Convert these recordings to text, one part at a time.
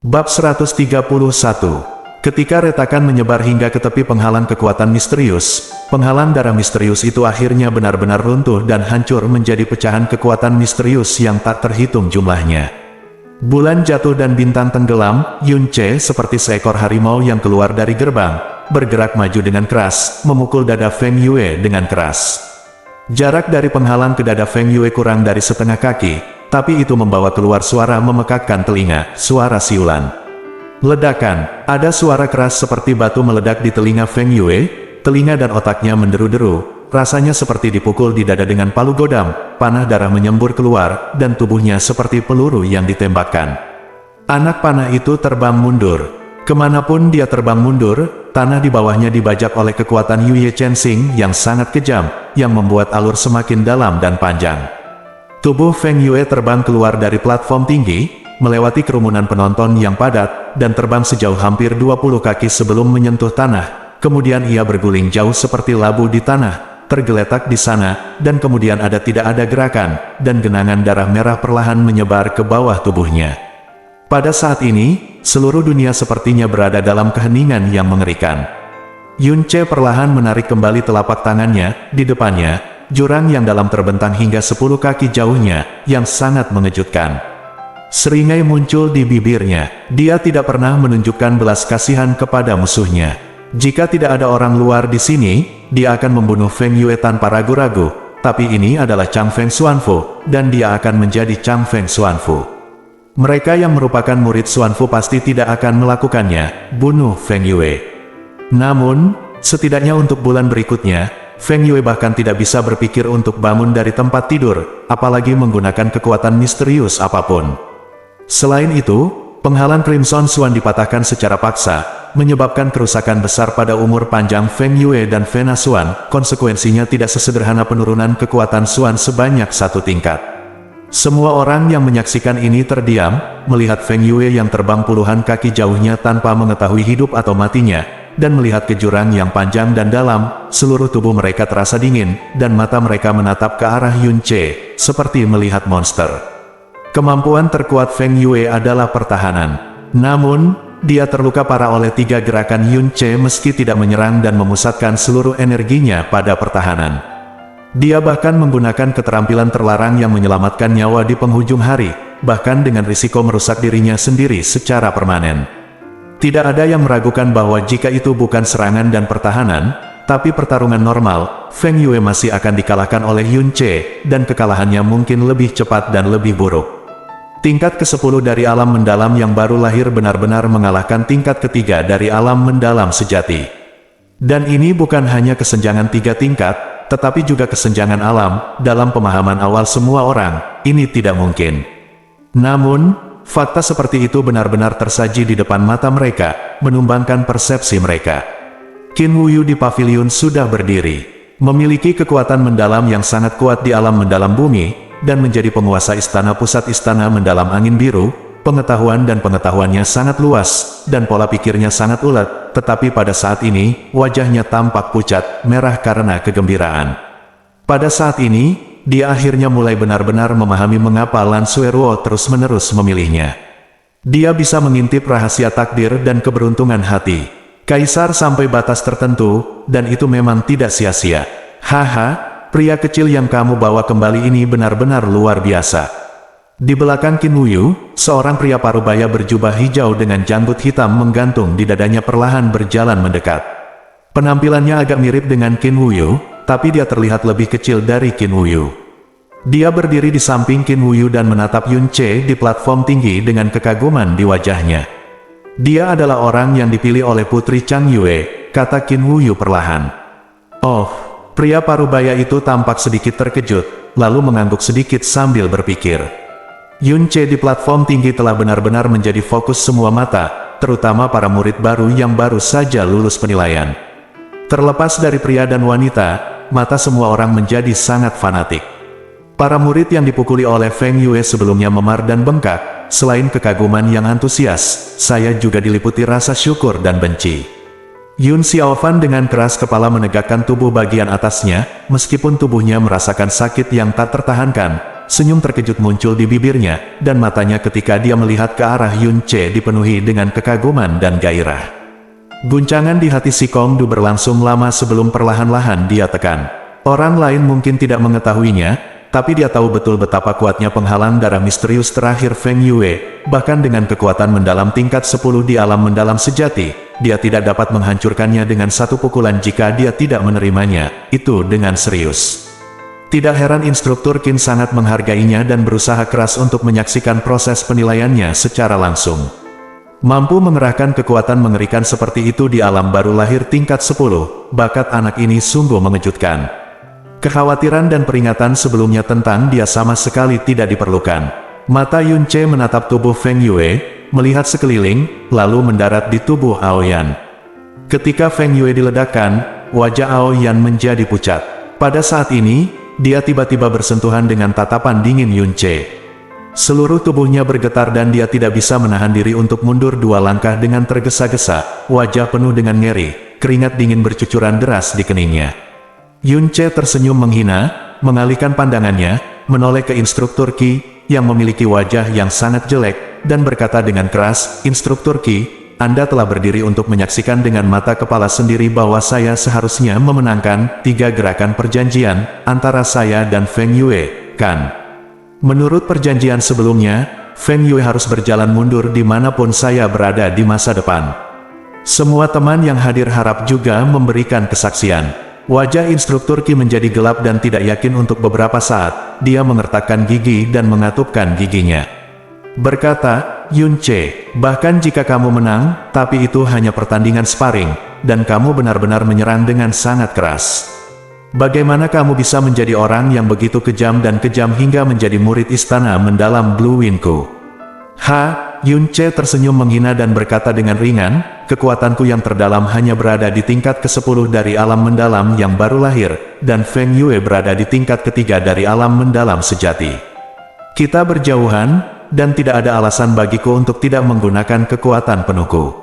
Bab 131. Ketika retakan menyebar hingga ke tepi penghalang kekuatan misterius, penghalang darah misterius itu akhirnya benar-benar runtuh dan hancur menjadi pecahan kekuatan misterius yang tak terhitung jumlahnya. Bulan jatuh dan bintang tenggelam, Yun Ce seperti seekor harimau yang keluar dari gerbang, bergerak maju dengan keras, memukul dada Feng Yue dengan keras. Jarak dari penghalang ke dada Feng Yue kurang dari setengah kaki, tapi itu membawa keluar suara memekakkan telinga, suara siulan. Ledakan, ada suara keras seperti batu meledak di telinga Feng Yue, telinga dan otaknya menderu-deru, rasanya seperti dipukul di dada dengan palu godam, panah darah menyembur keluar, dan tubuhnya seperti peluru yang ditembakkan. Anak panah itu terbang mundur. Kemanapun dia terbang mundur, tanah di bawahnya dibajak oleh kekuatan Yue Chensing yang sangat kejam, yang membuat alur semakin dalam dan panjang. Tubuh Feng Yue terbang keluar dari platform tinggi, melewati kerumunan penonton yang padat, dan terbang sejauh hampir 20 kaki sebelum menyentuh tanah. Kemudian ia berguling jauh seperti labu di tanah, tergeletak di sana, dan kemudian tidak ada gerakan, dan genangan darah merah perlahan menyebar ke bawah tubuhnya. Pada saat ini, seluruh dunia sepertinya berada dalam keheningan yang mengerikan. Yun Ce perlahan menarik kembali telapak tangannya, di depannya, jurang yang dalam terbentang hingga 10 kaki jauhnya, yang sangat mengejutkan. Seringai muncul di bibirnya, dia tidak pernah menunjukkan belas kasihan kepada musuhnya. Jika tidak ada orang luar di sini, dia akan membunuh Feng Yue tanpa ragu-ragu, tapi ini adalah Chang Feng Xuanfu, dan dia akan menjadi Chang Feng Xuanfu. Mereka yang merupakan murid Xuanfu pasti tidak akan melakukannya, bunuh Feng Yue. Namun, setidaknya untuk bulan berikutnya, Feng Yue bahkan tidak bisa berpikir untuk bangun dari tempat tidur, apalagi menggunakan kekuatan misterius apapun. Selain itu, penghalang Crimson Swan dipatahkan secara paksa, menyebabkan kerusakan besar pada umur panjang Feng Yue dan Fena Xuan. Konsekuensinya tidak sesederhana penurunan kekuatan Xuan sebanyak 1 tingkat. Semua orang yang menyaksikan ini terdiam, melihat Feng Yue yang terbang puluhan kaki jauhnya tanpa mengetahui hidup atau matinya, dan melihat ke jurang yang panjang dan dalam, seluruh tubuh mereka terasa dingin, dan mata mereka menatap ke arah Yun Ce, seperti melihat monster. Kemampuan terkuat Feng Yue adalah pertahanan. Namun, dia terluka parah oleh 3 gerakan Yun Ce meski tidak menyerang dan memusatkan seluruh energinya pada pertahanan. Dia bahkan menggunakan keterampilan terlarang yang menyelamatkan nyawa di penghujung hari, bahkan dengan risiko merusak dirinya sendiri secara permanen. Tidak ada yang meragukan bahwa jika itu bukan serangan dan pertahanan, tapi pertarungan normal, Feng Yue masih akan dikalahkan oleh Yun Ce, dan kekalahannya mungkin lebih cepat dan lebih buruk. Tingkat ke-10 dari alam mendalam yang baru lahir benar-benar mengalahkan tingkat ketiga dari alam mendalam sejati. Dan ini bukan hanya kesenjangan 3 tingkat, tetapi juga kesenjangan alam. Dalam pemahaman awal semua orang, ini tidak mungkin. Namun, fakta seperti itu benar-benar tersaji di depan mata mereka, menumbangkan persepsi mereka. Qin Wuyu di pavilion sudah berdiri, memiliki kekuatan mendalam yang sangat kuat di alam mendalam bumi, dan menjadi penguasa istana pusat istana mendalam angin biru. Pengetahuan dan pengetahuannya sangat luas, dan pola pikirnya sangat ulet, tetapi pada saat ini, wajahnya tampak pucat, merah karena kegembiraan. Pada saat ini, dia akhirnya mulai benar-benar memahami mengapa Lan Sueruo terus-menerus memilihnya. Dia bisa mengintip rahasia takdir dan keberuntungan hati Kaisar sampai batas tertentu, dan itu memang tidak sia-sia. Haha, pria kecil yang kamu bawa kembali ini benar-benar luar biasa. Di belakang Qin Wuyu, seorang pria parubaya berjubah hijau dengan janggut hitam menggantung di dadanya perlahan berjalan mendekat. Penampilannya agak mirip dengan Qin Wuyu, tapi dia terlihat lebih kecil dari Qin Wuyu. Dia berdiri di samping Qin Wuyu dan menatap Yun Ce di platform tinggi dengan kekaguman di wajahnya. Dia adalah orang yang dipilih oleh Putri Chang Yue, kata Qin Wuyu perlahan. Oh, pria parubaya itu tampak sedikit terkejut, lalu mengangguk sedikit sambil berpikir. Yun Ce di platform tinggi telah benar-benar menjadi fokus semua mata, terutama para murid baru yang baru saja lulus penilaian. Terlepas dari pria dan wanita, mata semua orang menjadi sangat fanatik. Para murid yang dipukuli oleh Feng Yue sebelumnya memar dan bengkak. Selain kekaguman yang antusias, saya juga diliputi rasa syukur dan benci. Yun Xiaofan dengan keras kepala menegakkan tubuh bagian atasnya, meskipun tubuhnya merasakan sakit yang tak tertahankan. senyum terkejut muncul di bibirnya, dan matanya ketika dia melihat ke arah Yun Ce dipenuhi dengan kekaguman dan gairah. Guncangan di hati si Kongdu berlangsung lama sebelum perlahan-lahan dia tekan. Orang lain mungkin tidak mengetahuinya, tapi dia tahu betul betapa kuatnya penghalang darah misterius terakhir Feng Yue. Bahkan dengan kekuatan mendalam tingkat 10 di alam mendalam sejati, dia tidak dapat menghancurkannya dengan satu pukulan jika dia tidak menerimanya, itu dengan serius. Tidak heran instruktur Qin sangat menghargainya dan berusaha keras untuk menyaksikan proses penilaiannya secara langsung. Mampu mengerahkan kekuatan mengerikan seperti itu di alam baru lahir tingkat 10, bakat anak ini sungguh mengejutkan. Kekhawatiran dan peringatan sebelumnya tentang dia sama sekali tidak diperlukan. Mata Yun Ce menatap tubuh Feng Yue, melihat sekeliling, lalu mendarat di tubuh Aoyan. Ketika Feng Yue diledakkan, wajah Aoyan menjadi pucat. Pada saat ini, dia tiba-tiba bersentuhan dengan tatapan dingin Yun Ce. Seluruh tubuhnya bergetar dan dia tidak bisa menahan diri untuk mundur 2 langkah dengan tergesa-gesa, wajah penuh dengan ngeri, keringat dingin bercucuran deras di keningnya. Yun Ce tersenyum menghina, mengalihkan pandangannya, menoleh ke instruktur Qi, yang memiliki wajah yang sangat jelek, dan berkata dengan keras, "Instruktur Qi, Anda telah berdiri untuk menyaksikan dengan mata kepala sendiri bahwa saya seharusnya memenangkan 3 gerakan perjanjian, antara saya dan Feng Yue, kan? Menurut perjanjian sebelumnya, Feng Yue harus berjalan mundur dimanapun saya berada di masa depan." Semua teman yang hadir harap juga memberikan kesaksian. Wajah instruktur Qi menjadi gelap dan tidak yakin untuk beberapa saat. Dia mengertakkan gigi dan mengatupkan giginya. Berkata, "Yun Ce, bahkan jika kamu menang, tapi itu hanya pertandingan sparring, dan kamu benar-benar menyerang dengan sangat keras. Bagaimana kamu bisa menjadi orang yang begitu kejam dan kejam hingga menjadi murid istana mendalam Blue Winku?" Yun Ce tersenyum menghina dan berkata dengan ringan, "Kekuatanku yang terdalam hanya berada di tingkat ke-10 dari alam mendalam yang baru lahir, dan Feng Yue berada di tingkat ketiga dari alam mendalam sejati. Kita berjauhan, dan tidak ada alasan bagiku untuk tidak menggunakan kekuatan penuhku."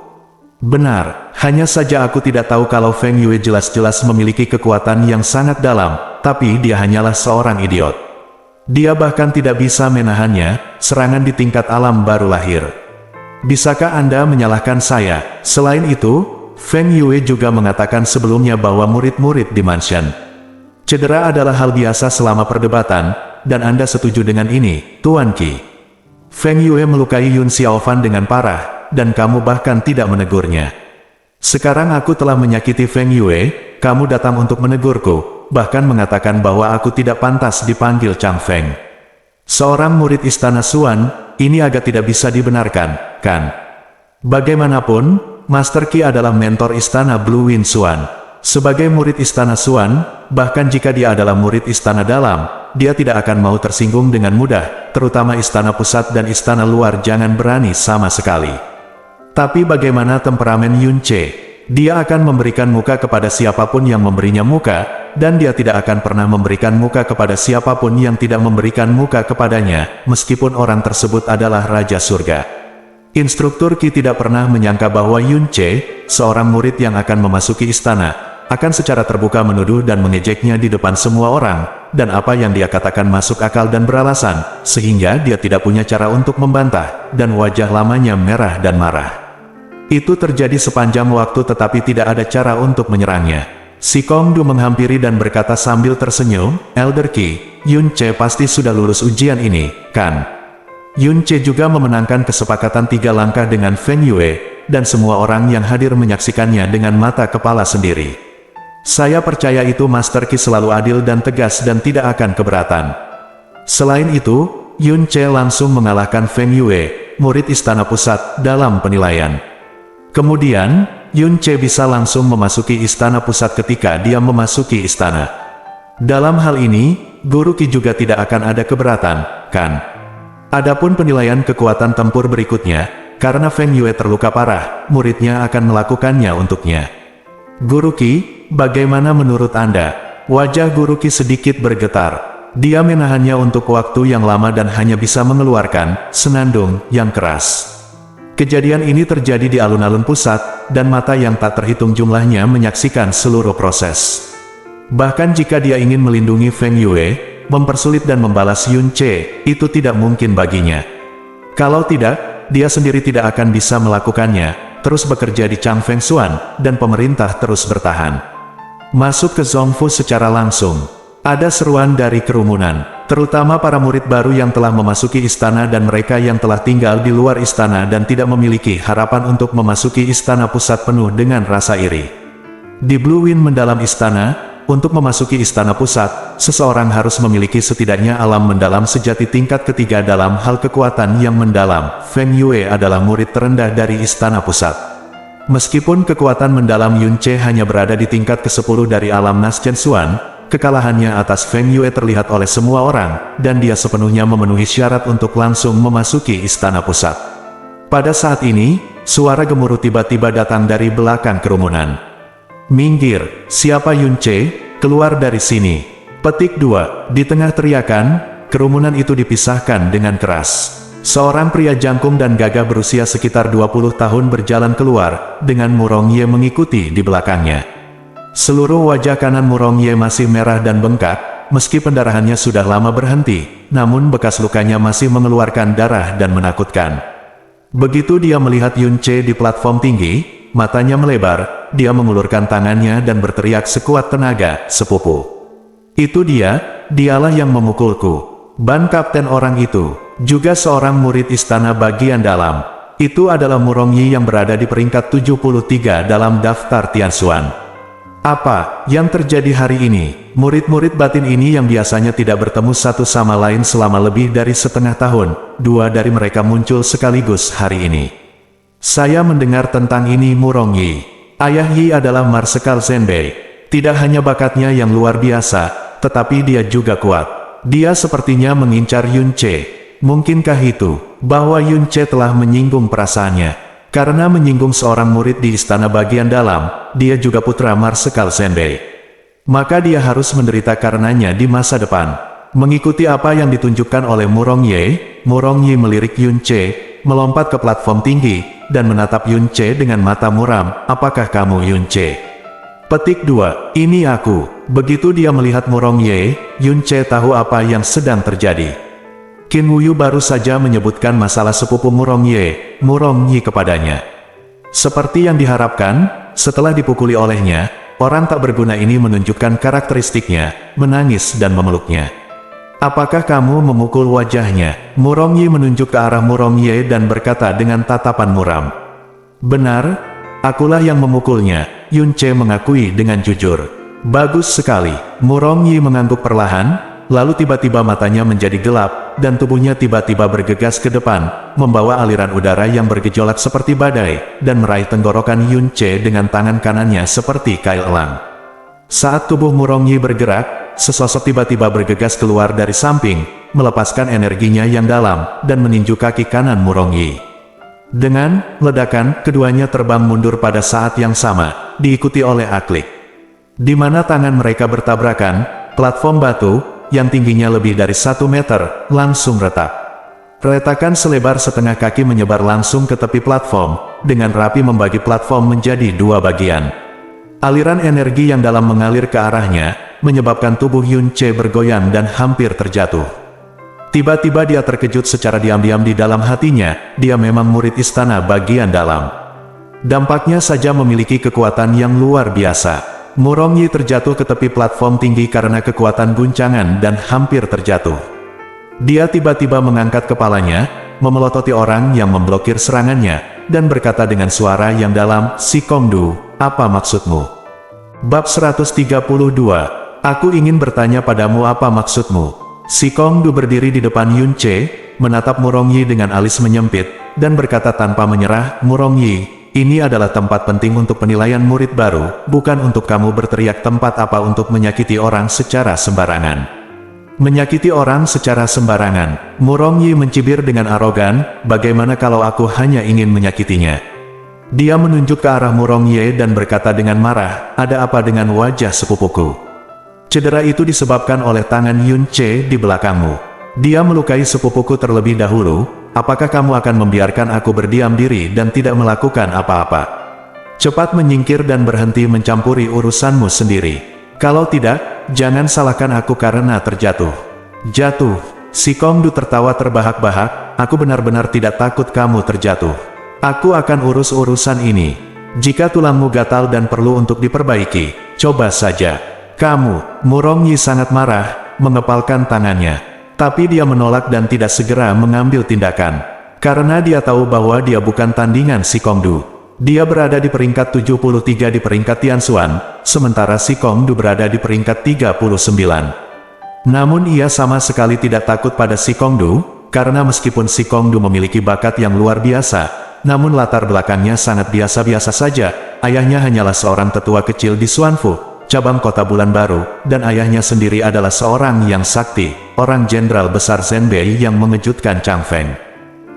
Benar, hanya saja aku tidak tahu kalau Feng Yue jelas-jelas memiliki kekuatan yang sangat dalam, tapi dia hanyalah seorang idiot. Dia bahkan tidak bisa menahannya, serangan di tingkat alam baru lahir. Bisakah Anda menyalahkan saya? Selain itu, Feng Yue juga mengatakan sebelumnya bahwa murid-murid di mansion cedera adalah hal biasa selama perdebatan, dan Anda setuju dengan ini, Tuan Qi. Feng Yue melukai Yun Xiaofan dengan parah, dan kamu bahkan tidak menegurnya. Sekarang aku telah menyakiti Feng Yue, kamu datang untuk menegurku, bahkan mengatakan bahwa aku tidak pantas dipanggil Chang Feng. Seorang murid istana Xuan, ini agak tidak bisa dibenarkan, kan? Bagaimanapun, Master Qi adalah mentor istana Blue Wind Xuan. Sebagai murid istana Xuan, bahkan jika dia adalah murid istana dalam, dia tidak akan mau tersinggung dengan mudah, terutama istana pusat dan istana luar jangan berani sama sekali. Tapi bagaimana temperamen Yun Ce? Dia akan memberikan muka kepada siapapun yang memberinya muka, dan dia tidak akan pernah memberikan muka kepada siapapun yang tidak memberikan muka kepadanya, meskipun orang tersebut adalah Raja Surga. Instruktur Qi tidak pernah menyangka bahwa Yun Ce, seorang murid yang akan memasuki istana, akan secara terbuka menuduh dan mengejeknya di depan semua orang, dan apa yang dia katakan masuk akal dan beralasan, sehingga dia tidak punya cara untuk membantah, dan wajah lamanya merah dan marah. Itu terjadi sepanjang waktu tetapi tidak ada cara untuk menyerangnya. Si Kongdu menghampiri dan berkata sambil tersenyum, "Elder Qi, Yun Ce pasti sudah lulus ujian ini, kan?" Yun Ce juga memenangkan kesepakatan 3 langkah dengan Feng Yue, dan semua orang yang hadir menyaksikannya dengan mata kepala sendiri. Saya percaya itu Master Qi selalu adil dan tegas dan tidak akan keberatan. Selain itu, Yun Ce langsung mengalahkan Feng Yue, murid istana pusat, dalam penilaian. Kemudian, Yun Ce bisa langsung memasuki istana pusat ketika dia memasuki istana. Dalam hal ini, Guru Qi juga tidak akan ada keberatan, kan? Adapun penilaian kekuatan tempur berikutnya, karena Feng Yue terluka parah, muridnya akan melakukannya untuknya. Guru Qi, bagaimana menurut Anda? Wajah Guru Qi sedikit bergetar. Dia menahannya untuk waktu yang lama dan hanya bisa mengeluarkan senandung yang keras. Kejadian ini terjadi di alun-alun pusat, dan mata yang tak terhitung jumlahnya menyaksikan seluruh proses. Bahkan jika dia ingin melindungi Feng Yue, mempersulit dan membalas Yun Ce, itu tidak mungkin baginya. Kalau tidak, dia sendiri tidak akan bisa melakukannya, terus bekerja di Chang Feng Xuan, dan pemerintah terus bertahan. Masuk ke Zhongfu secara langsung. Ada seruan dari kerumunan, terutama para murid baru yang telah memasuki istana dan mereka yang telah tinggal di luar istana dan tidak memiliki harapan untuk memasuki istana pusat penuh dengan rasa iri. Di Blue Wind mendalam istana, untuk memasuki istana pusat, seseorang harus memiliki setidaknya alam mendalam sejati tingkat ketiga dalam hal kekuatan yang mendalam. Feng Yue adalah murid terendah dari istana pusat. Meskipun kekuatan mendalam Yun Ce hanya berada di tingkat ke-10 dari alam Nas Chen Xuan, kekalahannya atas Feng Yue terlihat oleh semua orang, dan dia sepenuhnya memenuhi syarat untuk langsung memasuki istana pusat. Pada saat ini, suara gemuruh tiba-tiba datang dari belakang kerumunan. "Minggir, siapa Yun Ce? Keluar dari sini." Petik 2. Di tengah teriakan, kerumunan itu dipisahkan dengan keras. Seorang pria jangkung dan gagah berusia sekitar 20 tahun berjalan keluar, dengan Murong Ye mengikuti di belakangnya. Seluruh wajah kanan Murong Ye masih merah dan bengkak, meski pendarahannya sudah lama berhenti, namun bekas lukanya masih mengeluarkan darah dan menakutkan. Begitu dia melihat Yun Ce di platform tinggi, matanya melebar, dia mengulurkan tangannya dan berteriak sekuat tenaga, "Sepupu. Itu dialah yang memukulku." Ban kapten orang itu, juga seorang murid istana bagian dalam. Itu adalah Murong Ye yang berada di peringkat 73 dalam daftar Tianxuan. Apa yang terjadi hari ini? Murid-murid batin ini yang biasanya tidak bertemu satu sama lain selama lebih dari setengah tahun, dua dari mereka muncul sekaligus hari ini. Saya mendengar tentang ini Murong Ye. Ayah Yi adalah Marsekal Zhenbei. Tidak hanya bakatnya yang luar biasa, tetapi dia juga kuat. Dia sepertinya mengincar Yun Ce. Mungkinkah itu, bahwa Yun Ce telah menyinggung perasaannya? Karena menyinggung seorang murid di istana bagian dalam, dia juga putra Marsekal Zhenbei. Maka dia harus menderita karenanya di masa depan. Mengikuti apa yang ditunjukkan oleh Murong Ye melirik Yun Ce, melompat ke platform tinggi, dan menatap Yun Ce dengan mata muram. "Apakah kamu Yun Ce?" Petik 2. Ini aku. Begitu dia melihat Murong Ye, Yun Ce tahu apa yang sedang terjadi. Qin Wuyu baru saja menyebutkan masalah sepupu Murong Ye kepadanya. Seperti yang diharapkan, setelah dipukuli olehnya, orang tak berguna ini menunjukkan karakteristiknya, menangis dan memeluknya. "Apakah kamu memukul wajahnya?" Murong Ye menunjuk ke arah Murong Ye dan berkata dengan tatapan muram. "Benar, akulah yang memukulnya," Yun Ce mengakui dengan jujur. "Bagus sekali." Murong Ye mengangguk perlahan, lalu tiba-tiba matanya menjadi gelap, dan tubuhnya tiba-tiba bergegas ke depan, membawa aliran udara yang bergejolak seperti badai, dan meraih tenggorokan Yun Ce dengan tangan kanannya seperti kail elang. Saat tubuh Murong Ye bergerak, sesosok tiba-tiba bergegas keluar dari samping, melepaskan energinya yang dalam, dan meninju kaki kanan Murong Ye. Dengan ledakan, keduanya terbang mundur pada saat yang sama, diikuti oleh Aklik. Di mana tangan mereka bertabrakan, platform batu, yang tingginya lebih dari 1 meter, langsung retak. Retakan selebar setengah kaki menyebar langsung ke tepi platform, dengan rapi membagi platform menjadi 2 bagian. Aliran energi yang dalam mengalir ke arahnya, menyebabkan tubuh Yun Ce bergoyang dan hampir terjatuh. Tiba-tiba dia terkejut secara diam-diam di dalam hatinya, dia memang murid istana bagian dalam. Dampaknya saja memiliki kekuatan yang luar biasa. Murong Ye terjatuh ke tepi platform tinggi karena kekuatan guncangan dan hampir terjatuh. Dia tiba-tiba mengangkat kepalanya, memelototi orang yang memblokir serangannya, dan berkata dengan suara yang dalam, "Si Kongdu, apa maksudmu?" Bab 132. Aku ingin bertanya padamu apa maksudmu. Si Kongdu berdiri di depan Yun Ce, menatap Murong Ye dengan alis menyempit, dan berkata tanpa menyerah, "Murong Ye, ini adalah tempat penting untuk penilaian murid baru, bukan untuk kamu berteriak tempat apa untuk menyakiti orang secara sembarangan." Menyakiti orang secara sembarangan. Murong Ye mencibir dengan arogan, "Bagaimana kalau aku hanya ingin menyakitinya?" Dia menunjuk ke arah Murong Ye dan berkata dengan marah, "Ada apa dengan wajah sepupuku? Cedera itu disebabkan oleh tangan Yun Ce di belakangmu. Dia melukai sepupuku terlebih dahulu. Apakah kamu akan membiarkan aku berdiam diri dan tidak melakukan apa-apa? Cepat menyingkir dan berhenti mencampuri urusanmu sendiri. Kalau tidak, jangan salahkan aku karena terjatuh." Jatuh. Si Kongdu tertawa terbahak-bahak, aku benar-benar tidak takut kamu terjatuh. Aku akan urus urusan ini. Jika tulangmu gatal dan perlu untuk diperbaiki, coba saja. Kamu, Murong Yi sangat marah, mengepalkan tangannya. Tapi dia menolak dan tidak segera mengambil tindakan. Karena dia tahu bahwa dia bukan tandingan si Kongdu. Dia berada di peringkat 73 di peringkat Tianxuan, sementara si Kongdu berada di peringkat 39. Namun ia sama sekali tidak takut pada si Kongdu, karena meskipun si Kongdu memiliki bakat yang luar biasa, namun latar belakangnya sangat biasa-biasa saja. Ayahnya hanyalah seorang tetua kecil di Xuanfu, cabang kota Bulan Baru, dan ayahnya sendiri adalah seorang yang sakti, orang jenderal besar Zhenbei yang mengejutkan Chang Feng.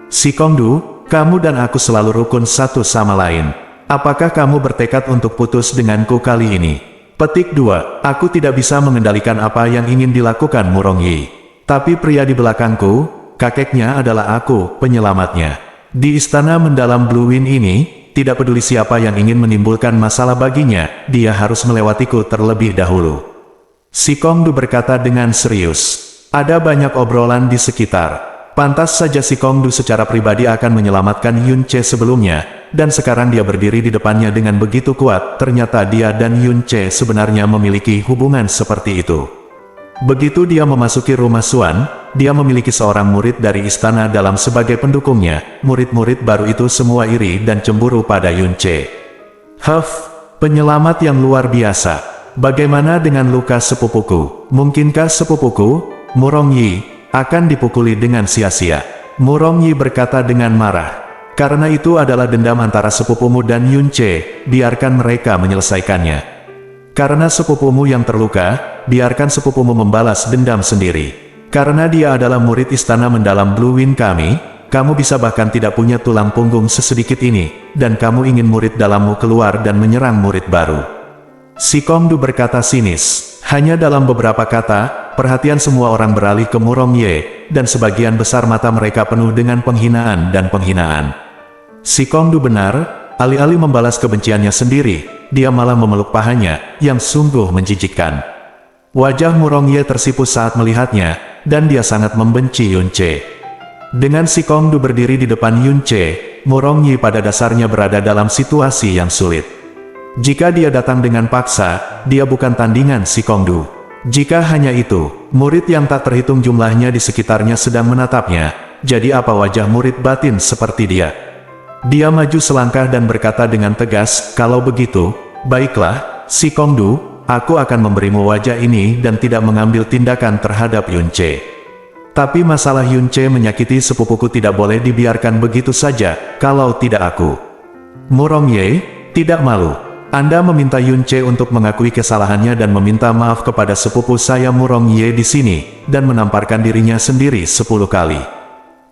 Si Kongdu, kamu dan aku selalu rukun satu sama lain. Apakah kamu bertekad untuk putus denganku kali ini? Petik 2. Aku tidak bisa mengendalikan apa yang ingin dilakukan Murong Yi. Tapi pria di belakangku, kakeknya adalah aku, penyelamatnya. Di istana mendalam Blue Wind ini, tidak peduli siapa yang ingin menimbulkan masalah baginya, dia harus melewatiku terlebih dahulu. Si Kongdu berkata dengan serius. Ada banyak obrolan di sekitar. Pantas saja si Kongdu secara pribadi akan menyelamatkan Yun Che sebelumnya, dan sekarang dia berdiri di depannya dengan begitu kuat. Ternyata dia dan Yun Che sebenarnya memiliki hubungan seperti itu. Begitu dia memasuki rumah Xuan, dia memiliki seorang murid dari istana dalam sebagai pendukungnya. Murid-murid baru itu semua iri dan cemburu pada Yun Che. Penyelamat yang luar biasa. Bagaimana dengan luka sepupuku? Mungkinkah sepupuku, Murong Yi, akan dipukuli dengan sia-sia? Murong Yi berkata dengan marah. Karena itu adalah dendam antara sepupumu dan Yun Che, biarkan mereka menyelesaikannya. Karena sepupumu yang terluka, biarkan sepupumu membalas dendam sendiri. Karena dia adalah murid istana mendalam Blue Wind kami, kamu bisa bahkan tidak punya tulang punggung sesedikit ini, dan kamu ingin murid dalammu keluar dan menyerang murid baru. Si Kongdu berkata sinis. Hanya dalam beberapa kata, perhatian semua orang beralih ke Murong Yi, dan sebagian besar mata mereka penuh dengan penghinaan dan penghinaan. Si Kongdu benar, alih-alih membalas kebenciannya sendiri, dia malah memeluk pahanya, yang sungguh menjijikkan. Wajah Murong Ye tersipu saat melihatnya, dan dia sangat membenci Yun Che. Dengan si Kongdu berdiri di depan Yun Che, Murong Ye pada dasarnya berada dalam situasi yang sulit. Jika dia datang dengan paksa, dia bukan tandingan si Kongdu. Jika hanya itu, murid yang tak terhitung jumlahnya di sekitarnya sedang menatapnya, jadi apa wajah murid batin seperti dia? Dia maju selangkah dan berkata dengan tegas, kalau begitu, baiklah, si Kongdu, aku akan memberimu wajah ini dan tidak mengambil tindakan terhadap Yun Che. Tapi masalah Yun Che menyakiti sepupuku tidak boleh dibiarkan begitu saja, kalau tidak aku. Murong Ye, tidak malu. Anda meminta Yun Che untuk mengakui kesalahannya dan meminta maaf kepada sepupu saya Murong Ye di sini, dan menamparkan dirinya sendiri 10 kali.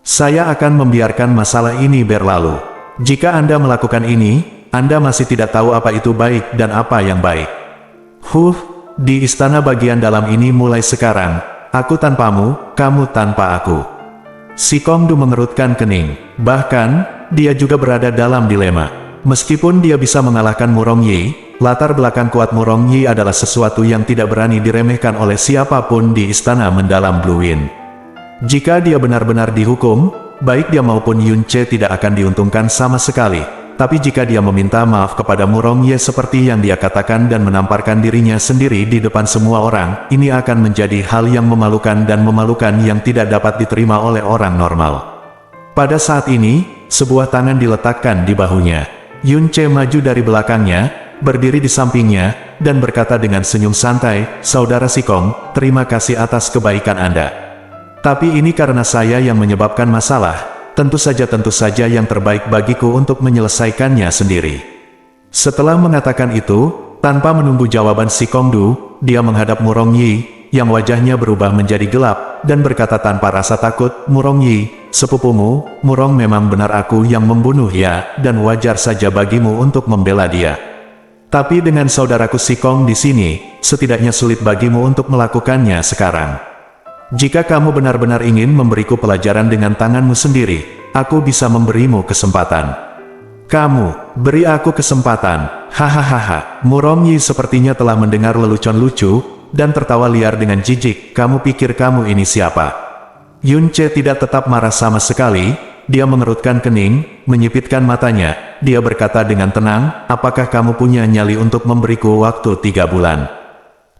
Saya akan membiarkan masalah ini berlalu. Jika Anda melakukan ini, Anda masih tidak tahu apa itu baik dan apa yang baik. Di istana bagian dalam ini mulai sekarang, aku tanpamu, kamu tanpa aku. Si Kongdu mengerutkan kening. Bahkan, dia juga berada dalam dilema. Meskipun dia bisa mengalahkan Murong Yi, latar belakang kuat Murong Yi adalah sesuatu yang tidak berani diremehkan oleh siapapun di istana mendalam Blue Wind. Jika dia benar-benar dihukum, baik dia maupun Yun Che tidak akan diuntungkan sama sekali. Tapi jika dia meminta maaf kepada Murong Yi seperti yang dia katakan dan menamparkan dirinya sendiri di depan semua orang, ini akan menjadi hal yang memalukan dan memalukan yang tidak dapat diterima oleh orang normal. Pada saat ini, sebuah tangan diletakkan di bahunya. Yun Che maju dari belakangnya, berdiri di sampingnya, dan berkata dengan senyum santai, Saudara Sikong, terima kasih atas kebaikan Anda. Tapi ini karena saya yang menyebabkan masalah, tentu saja yang terbaik bagiku untuk menyelesaikannya sendiri. Setelah mengatakan itu, tanpa menunggu jawaban si Kongdu, dia menghadap Murong Yi, yang wajahnya berubah menjadi gelap, dan berkata tanpa rasa takut, Murong Yi, sepupumu, Murong memang benar aku yang membunuh ya, dan wajar saja bagimu untuk membela dia. Tapi dengan saudaraku Sikong di sini, setidaknya sulit bagimu untuk melakukannya sekarang. Jika kamu benar-benar ingin memberiku pelajaran dengan tanganmu sendiri, aku bisa memberimu kesempatan. Kamu, beri aku kesempatan. Hahaha. Murong Yi sepertinya telah mendengar lelucon lucu, dan tertawa liar dengan jijik. Kamu pikir kamu ini siapa? Yun Ce tidak tetap marah sama sekali, dia mengerutkan kening, menyipitkan matanya, dia berkata dengan tenang, apakah kamu punya nyali untuk memberiku waktu 3 bulan?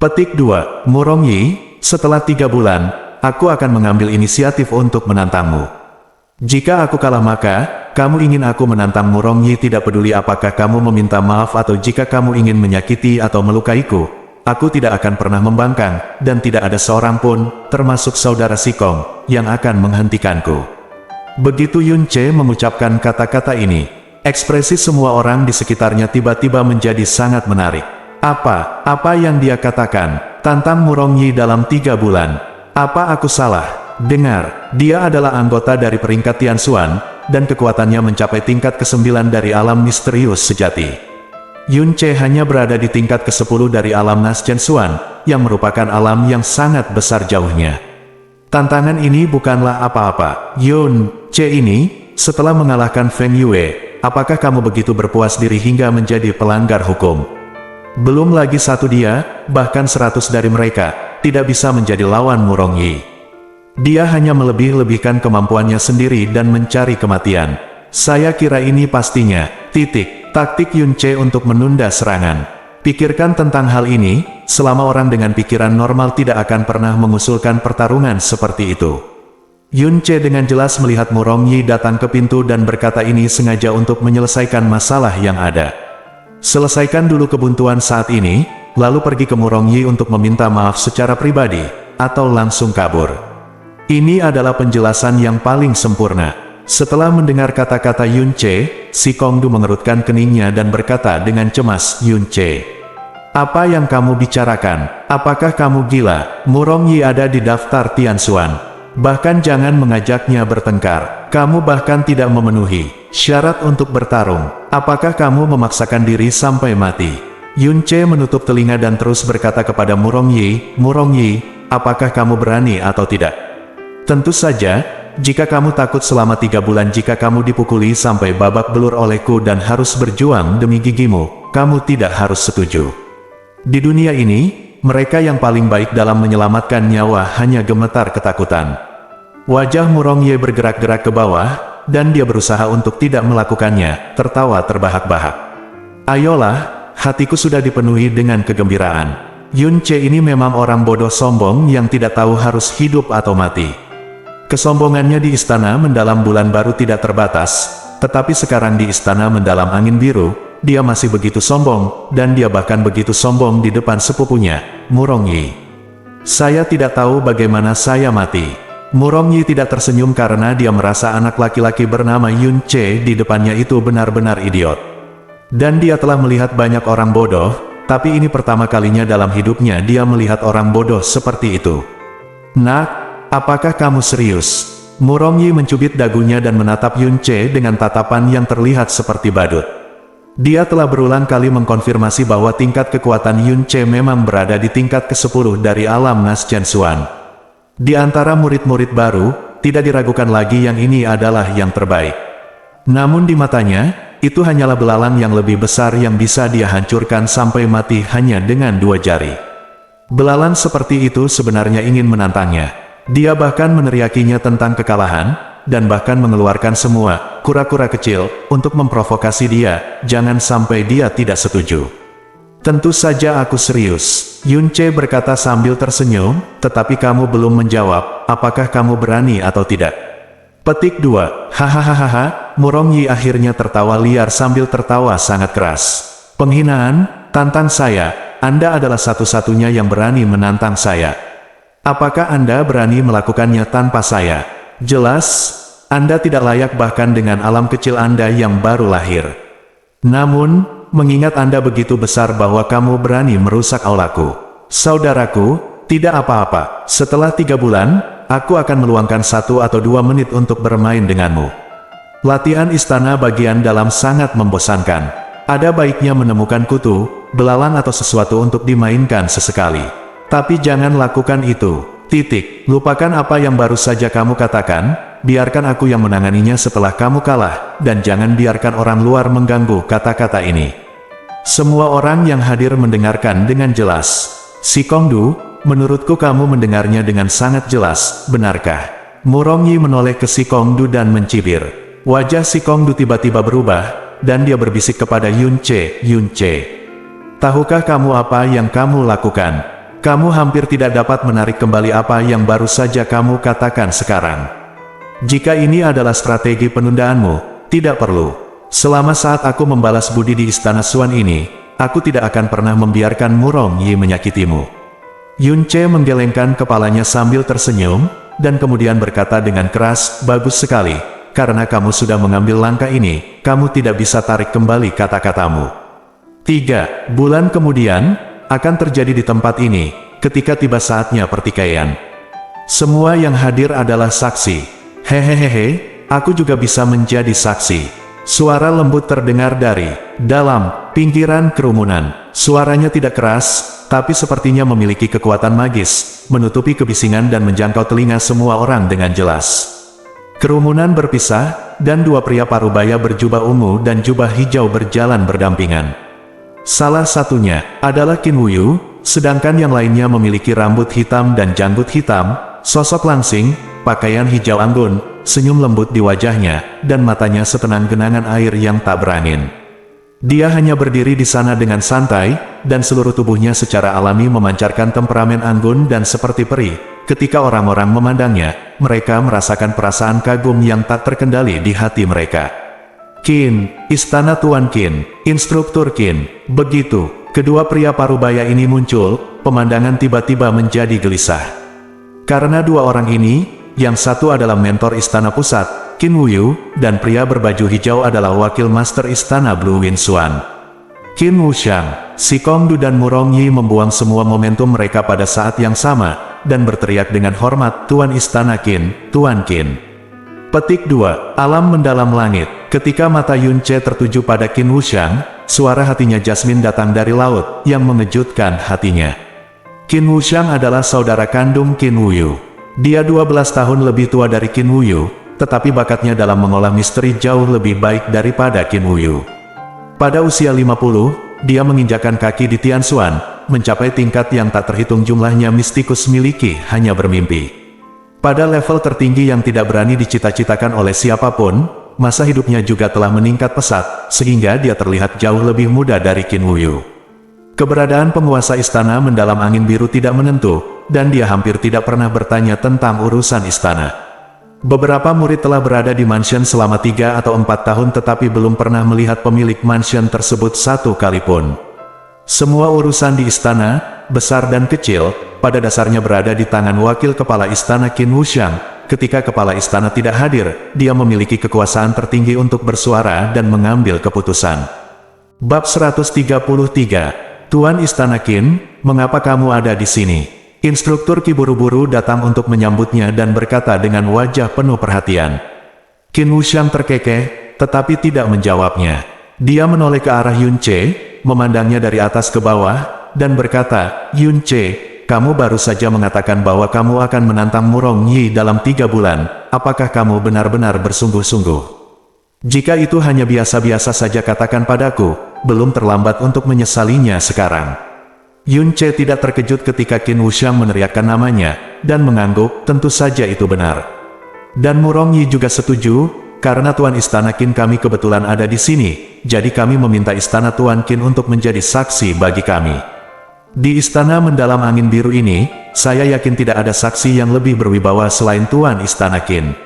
Petik 2, Murong Yi, setelah 3 bulan, aku akan mengambil inisiatif untuk menantangmu. Jika aku kalah maka, kamu ingin aku menantang Murong Yi tidak peduli apakah kamu meminta maaf atau jika kamu ingin menyakiti atau melukaiku, aku tidak akan pernah membangkang, dan tidak ada seorang pun, termasuk saudara Sikong, yang akan menghentikanku. Begitu Yun Ce mengucapkan kata-kata ini, ekspresi semua orang di sekitarnya tiba-tiba menjadi sangat menarik. Apa yang dia katakan? Tantang Murong Yi dalam 3 bulan. Apa aku salah? Dengar, dia adalah anggota dari peringkat Tianxuan, dan kekuatannya mencapai tingkat ke-9 dari alam misterius sejati. Yun Ce hanya berada di tingkat ke-10 dari alam Nastianxuan, yang merupakan alam yang sangat besar jauhnya. Tantangan ini bukanlah apa-apa. Yun Ce ini, setelah mengalahkan Feng Yue, apakah kamu begitu berpuas diri hingga menjadi pelanggar hukum? Belum lagi satu dia, bahkan 100 dari mereka, tidak bisa menjadi lawan Murong Yi. Dia hanya melebih-lebihkan kemampuannya sendiri dan mencari kematian. Saya kira ini pastinya, taktik Yun Ce untuk menunda serangan. Pikirkan tentang hal ini, selama orang dengan pikiran normal tidak akan pernah mengusulkan pertarungan seperti itu. Yun Ce dengan jelas melihat Murong Yi datang ke pintu dan berkata ini sengaja untuk menyelesaikan masalah yang ada. Selesaikan dulu kebuntuan saat ini, lalu pergi ke Murong Yi untuk meminta maaf secara pribadi, atau langsung kabur. Ini adalah penjelasan yang paling sempurna. Setelah mendengar kata-kata Yun Ce, si Kongdu mengerutkan keningnya dan berkata dengan cemas, Yun Ce, apa yang kamu bicarakan? Apakah kamu gila? Murong Yi ada di daftar Tianxuan. Bahkan jangan mengajaknya bertengkar. Kamu bahkan tidak memenuhi syarat untuk bertarung. Apakah kamu memaksakan diri sampai mati? Yun Ce menutup telinga dan terus berkata kepada Murong Yi, apakah kamu berani atau tidak? Tentu saja, jika kamu takut selama 3 bulan jika kamu dipukuli sampai babak belur olehku dan harus berjuang demi gigimu, kamu tidak harus setuju. Di dunia ini, mereka yang paling baik dalam menyelamatkan nyawa hanya gemetar ketakutan. Wajah Murong Yi bergerak-gerak ke bawah, dan dia berusaha untuk tidak melakukannya, tertawa terbahak-bahak. Ayolah, hatiku sudah dipenuhi dengan kegembiraan. Yun Ce ini memang orang bodoh sombong yang tidak tahu harus hidup atau mati. Kesombongannya di istana mendalam bulan baru tidak terbatas, tetapi sekarang di istana mendalam angin biru, dia masih begitu sombong, dan dia bahkan begitu sombong di depan sepupunya, Murong Yi. Saya tidak tahu bagaimana saya mati. Murong Yi tidak tersenyum karena dia merasa anak laki-laki bernama Yun Ce di depannya itu benar-benar idiot. Dan dia telah melihat banyak orang bodoh, tapi ini pertama kalinya dalam hidupnya dia melihat orang bodoh seperti itu. Nak, apakah kamu serius? Murong Yi mencubit dagunya dan menatap Yun Ce dengan tatapan yang terlihat seperti badut. Dia telah berulang kali mengkonfirmasi bahwa tingkat kekuatan Yun Ce memang berada di tingkat ke-10 dari alam Nastianxuan. Di antara murid-murid baru, tidak diragukan lagi yang ini adalah yang terbaik. Namun di matanya, itu hanyalah belalang yang lebih besar yang bisa dia hancurkan sampai mati hanya dengan 2 jari. Belalang seperti itu sebenarnya ingin menantangnya. Dia bahkan meneriakinya tentang kekalahan, dan bahkan mengeluarkan semua kura-kura kecil untuk memprovokasi dia, jangan sampai dia tidak setuju. Tentu saja aku serius, Yun Ce berkata sambil tersenyum, tetapi kamu belum menjawab, apakah kamu berani atau tidak? Petik 2, hahaha, Murong Yi akhirnya tertawa liar sambil tertawa sangat keras. Penghinaan, tantang saya, Anda adalah satu-satunya yang berani menantang saya. Apakah Anda berani melakukannya tanpa saya? Jelas, Anda tidak layak bahkan dengan alam kecil Anda yang baru lahir. Namun, mengingat Anda begitu besar bahwa kamu berani merusak aulaku. Saudaraku, tidak apa-apa, setelah 3 bulan, aku akan meluangkan 1 atau 2 menit untuk bermain denganmu. Latihan istana bagian dalam sangat membosankan. Ada baiknya menemukan kutu, belalang atau sesuatu untuk dimainkan sesekali. Tapi jangan lakukan itu. Lupakan apa yang baru saja kamu katakan, biarkan aku yang menanganinya setelah kamu kalah, dan jangan biarkan orang luar mengganggu kata-kata ini. Semua orang yang hadir mendengarkan dengan jelas. Si Kongdu, menurutku kamu mendengarnya dengan sangat jelas, benarkah? Murong Yi menoleh ke si Kongdu dan mencibir. Wajah si Kongdu tiba-tiba berubah, dan dia berbisik kepada Yun Ce, Yun Ce. Tahukah kamu apa yang kamu lakukan? Kamu hampir tidak dapat menarik kembali apa yang baru saja kamu katakan sekarang. Jika ini adalah strategi penundaanmu, tidak perlu. Selama saat aku membalas budi di Istana Xuan ini, aku tidak akan pernah membiarkan Murong Yi menyakitimu. Yun Ce menggelengkan kepalanya sambil tersenyum, dan kemudian berkata dengan keras, bagus sekali, karena kamu sudah mengambil langkah ini, kamu tidak bisa tarik kembali kata-katamu. 3 bulan kemudian, akan terjadi di tempat ini, ketika tiba saatnya pertikaian. Semua yang hadir adalah saksi. Hehehehe, aku juga bisa menjadi saksi. Suara lembut terdengar dari dalam pinggiran kerumunan. Suaranya tidak keras, tapi sepertinya memiliki kekuatan magis, menutupi kebisingan dan menjangkau telinga semua orang dengan jelas. Kerumunan berpisah, dan dua pria parubaya berjubah ungu dan jubah hijau berjalan berdampingan. Salah satunya adalah Qin Wuyu, sedangkan yang lainnya memiliki rambut hitam dan janggut hitam, sosok langsing, pakaian hijau anggun, senyum lembut di wajahnya, dan matanya setenang genangan air yang tak berangin. Dia hanya berdiri di sana dengan santai, dan seluruh tubuhnya secara alami memancarkan temperamen anggun dan seperti peri. Ketika orang-orang memandangnya, mereka merasakan perasaan kagum yang tak terkendali di hati mereka. Qin, Istana Tuan Qin, Instruktur Qin. Begitu kedua pria parubaya ini muncul, pemandangan tiba-tiba menjadi gelisah. Karena dua orang ini, yang satu adalah mentor Istana Pusat, Qin Wuyu, dan pria berbaju hijau adalah wakil Master Istana Blue Wind Xuan. Qin Wuxiang, si Kongdu dan Murong Yi membuang semua momentum mereka pada saat yang sama, dan berteriak dengan hormat, Tuan Istana Qin, Tuan Qin. Petik 2. Alam mendalam langit. Ketika mata Yun Ce tertuju pada Qin Wuxiang, suara hatinya Jasmine datang dari laut, yang mengejutkan hatinya. Qin Wuxiang adalah saudara kandung Qin Wuyu. Dia 12 tahun lebih tua dari Qin Wuyu, tetapi bakatnya dalam mengolah misteri jauh lebih baik daripada Qin Wuyu. Pada usia 50, dia menginjakan kaki di Tianxuan, mencapai tingkat yang tak terhitung jumlahnya mistikus miliki hanya bermimpi. Pada level tertinggi yang tidak berani dicita-citakan oleh siapapun, masa hidupnya juga telah meningkat pesat, sehingga dia terlihat jauh lebih muda dari Qin Wuyu. Keberadaan penguasa istana mendalam angin biru tidak menentu, dan dia hampir tidak pernah bertanya tentang urusan istana. Beberapa murid telah berada di mansion selama 3 atau 4 tahun tetapi belum pernah melihat pemilik mansion tersebut satu kali pun. Semua urusan di istana, besar dan kecil, pada dasarnya berada di tangan wakil kepala istana Qin Wuxiang. Ketika kepala istana tidak hadir, dia memiliki kekuasaan tertinggi untuk bersuara dan mengambil keputusan. Bab 133. Tuan Istana Qin, mengapa kamu ada di sini? Instruktur Qi buru-buru datang untuk menyambutnya dan berkata dengan wajah penuh perhatian. Qin Wuxiang terkekeh, tetapi tidak menjawabnya. Dia menoleh ke arah Yun Ce, memandangnya dari atas ke bawah, dan berkata, Yun Ce, kamu baru saja mengatakan bahwa kamu akan menantang Murong Yi dalam 3 bulan, apakah kamu benar-benar bersungguh-sungguh? Jika itu hanya biasa-biasa saja katakan padaku, belum terlambat untuk menyesalinya sekarang. Yun Ce tidak terkejut ketika Qin Wuxiang meneriakkan namanya, dan mengangguk, tentu saja itu benar. Dan Murong Yi juga setuju, karena Tuan Istana Qin kami kebetulan ada di sini, jadi kami meminta Istana Tuan Qin untuk menjadi saksi bagi kami. Di Istana Mendalam Angin Biru ini, saya yakin tidak ada saksi yang lebih berwibawa selain Tuan Istana Qin.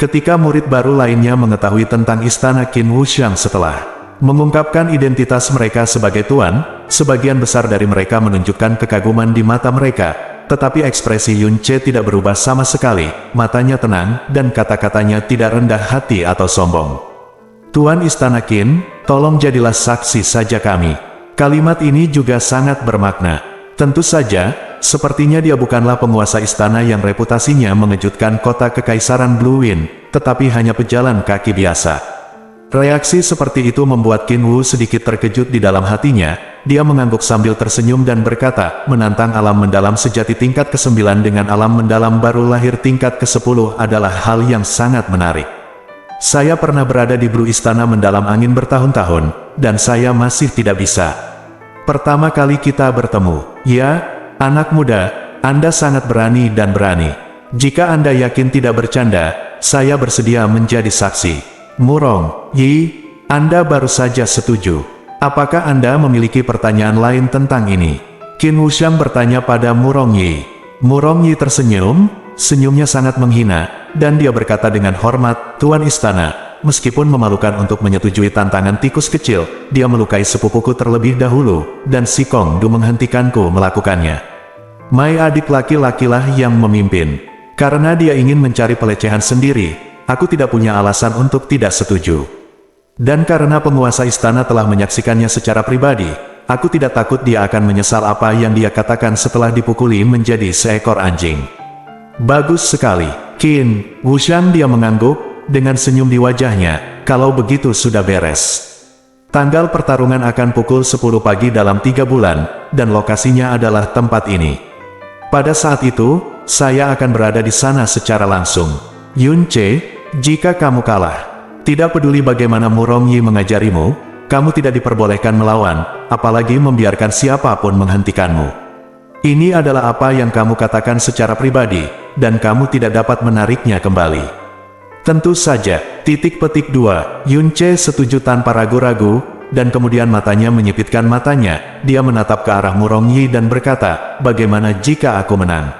Ketika murid baru lainnya mengetahui tentang Istana Qin Wuxiang setelah mengungkapkan identitas mereka sebagai tuan, sebagian besar dari mereka menunjukkan kekaguman di mata mereka, tetapi ekspresi Yun Ce tidak berubah sama sekali, matanya tenang, dan kata-katanya tidak rendah hati atau sombong. Tuan Istana Qin, tolong jadilah saksi saja kami. Kalimat ini juga sangat bermakna. Tentu saja, sepertinya dia bukanlah penguasa istana yang reputasinya mengejutkan kota Kekaisaran Blue Wind, tetapi hanya pejalan kaki biasa. Reaksi seperti itu membuat Qin Wu sedikit terkejut di dalam hatinya. Dia mengangguk sambil tersenyum dan berkata, menantang alam mendalam sejati tingkat ke-9 dengan alam mendalam baru lahir tingkat ke-10 adalah hal yang sangat menarik. Saya pernah berada di Blue Istana Mendalam Angin bertahun-tahun, dan saya masih tidak bisa. Pertama kali kita bertemu, ya, Anak muda, Anda sangat berani dan berani. Jika Anda yakin tidak bercanda, saya bersedia menjadi saksi. Murong Yi, Anda baru saja setuju. Apakah Anda memiliki pertanyaan lain tentang ini? Qin Wuxiang bertanya pada Murong Yi. Murong Yi tersenyum, senyumnya sangat menghina, dan dia berkata dengan hormat, Tuan Istana. Meskipun memalukan untuk menyetujui tantangan tikus kecil, dia melukai sepupuku terlebih dahulu, dan si Kong Du menghentikanku melakukannya. Mai adik laki-lakilah yang memimpin. Karena dia ingin mencari pelecehan sendiri, aku tidak punya alasan untuk tidak setuju. Dan karena penguasa istana telah menyaksikannya secara pribadi, aku tidak takut dia akan menyesal apa yang dia katakan setelah dipukuli menjadi seekor anjing. Bagus sekali, Qin Wuxiang, dia mengangguk dengan senyum di wajahnya. Kalau begitu sudah beres. Tanggal pertarungan akan pukul 10 pagi dalam 3 bulan, dan lokasinya adalah tempat ini. Pada saat itu, saya akan berada di sana secara langsung. Yun Ce, jika kamu kalah, tidak peduli bagaimana Murong Yi mengajarimu, kamu tidak diperbolehkan melawan, apalagi membiarkan siapapun menghentikanmu. Ini adalah apa yang kamu katakan secara pribadi, dan kamu tidak dapat menariknya kembali. Tentu saja, .2, Yun Ce setuju tanpa ragu-ragu, dan kemudian matanya menyipitkan matanya, dia menatap ke arah Murong Yi dan berkata, bagaimana jika aku menang?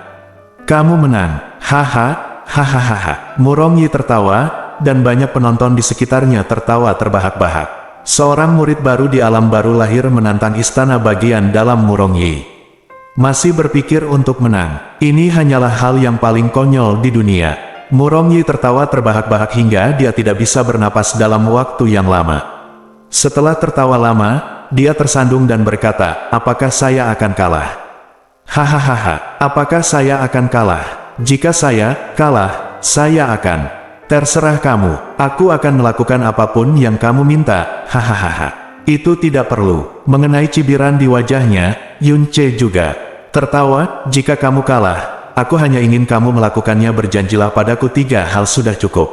Kamu menang, haha, hahaha. Murong Yi tertawa, dan banyak penonton di sekitarnya tertawa terbahak-bahak. Seorang murid baru di alam baru lahir menantang istana bagian dalam Murong Yi. Masih berpikir untuk menang, ini hanyalah hal yang paling konyol di dunia. Murong Yi tertawa terbahak-bahak hingga dia tidak bisa bernapas dalam waktu yang lama. Setelah tertawa lama, dia tersandung dan berkata, apakah saya akan kalah? Hahaha, apakah saya akan kalah? Jika saya kalah, saya akan. Terserah kamu, aku akan melakukan apapun yang kamu minta, hahaha. Itu tidak perlu. Mengenai cibiran di wajahnya, Yun Ce juga tertawa, jika kamu kalah, aku hanya ingin kamu melakukannya, berjanjilah padaku 3 hal sudah cukup.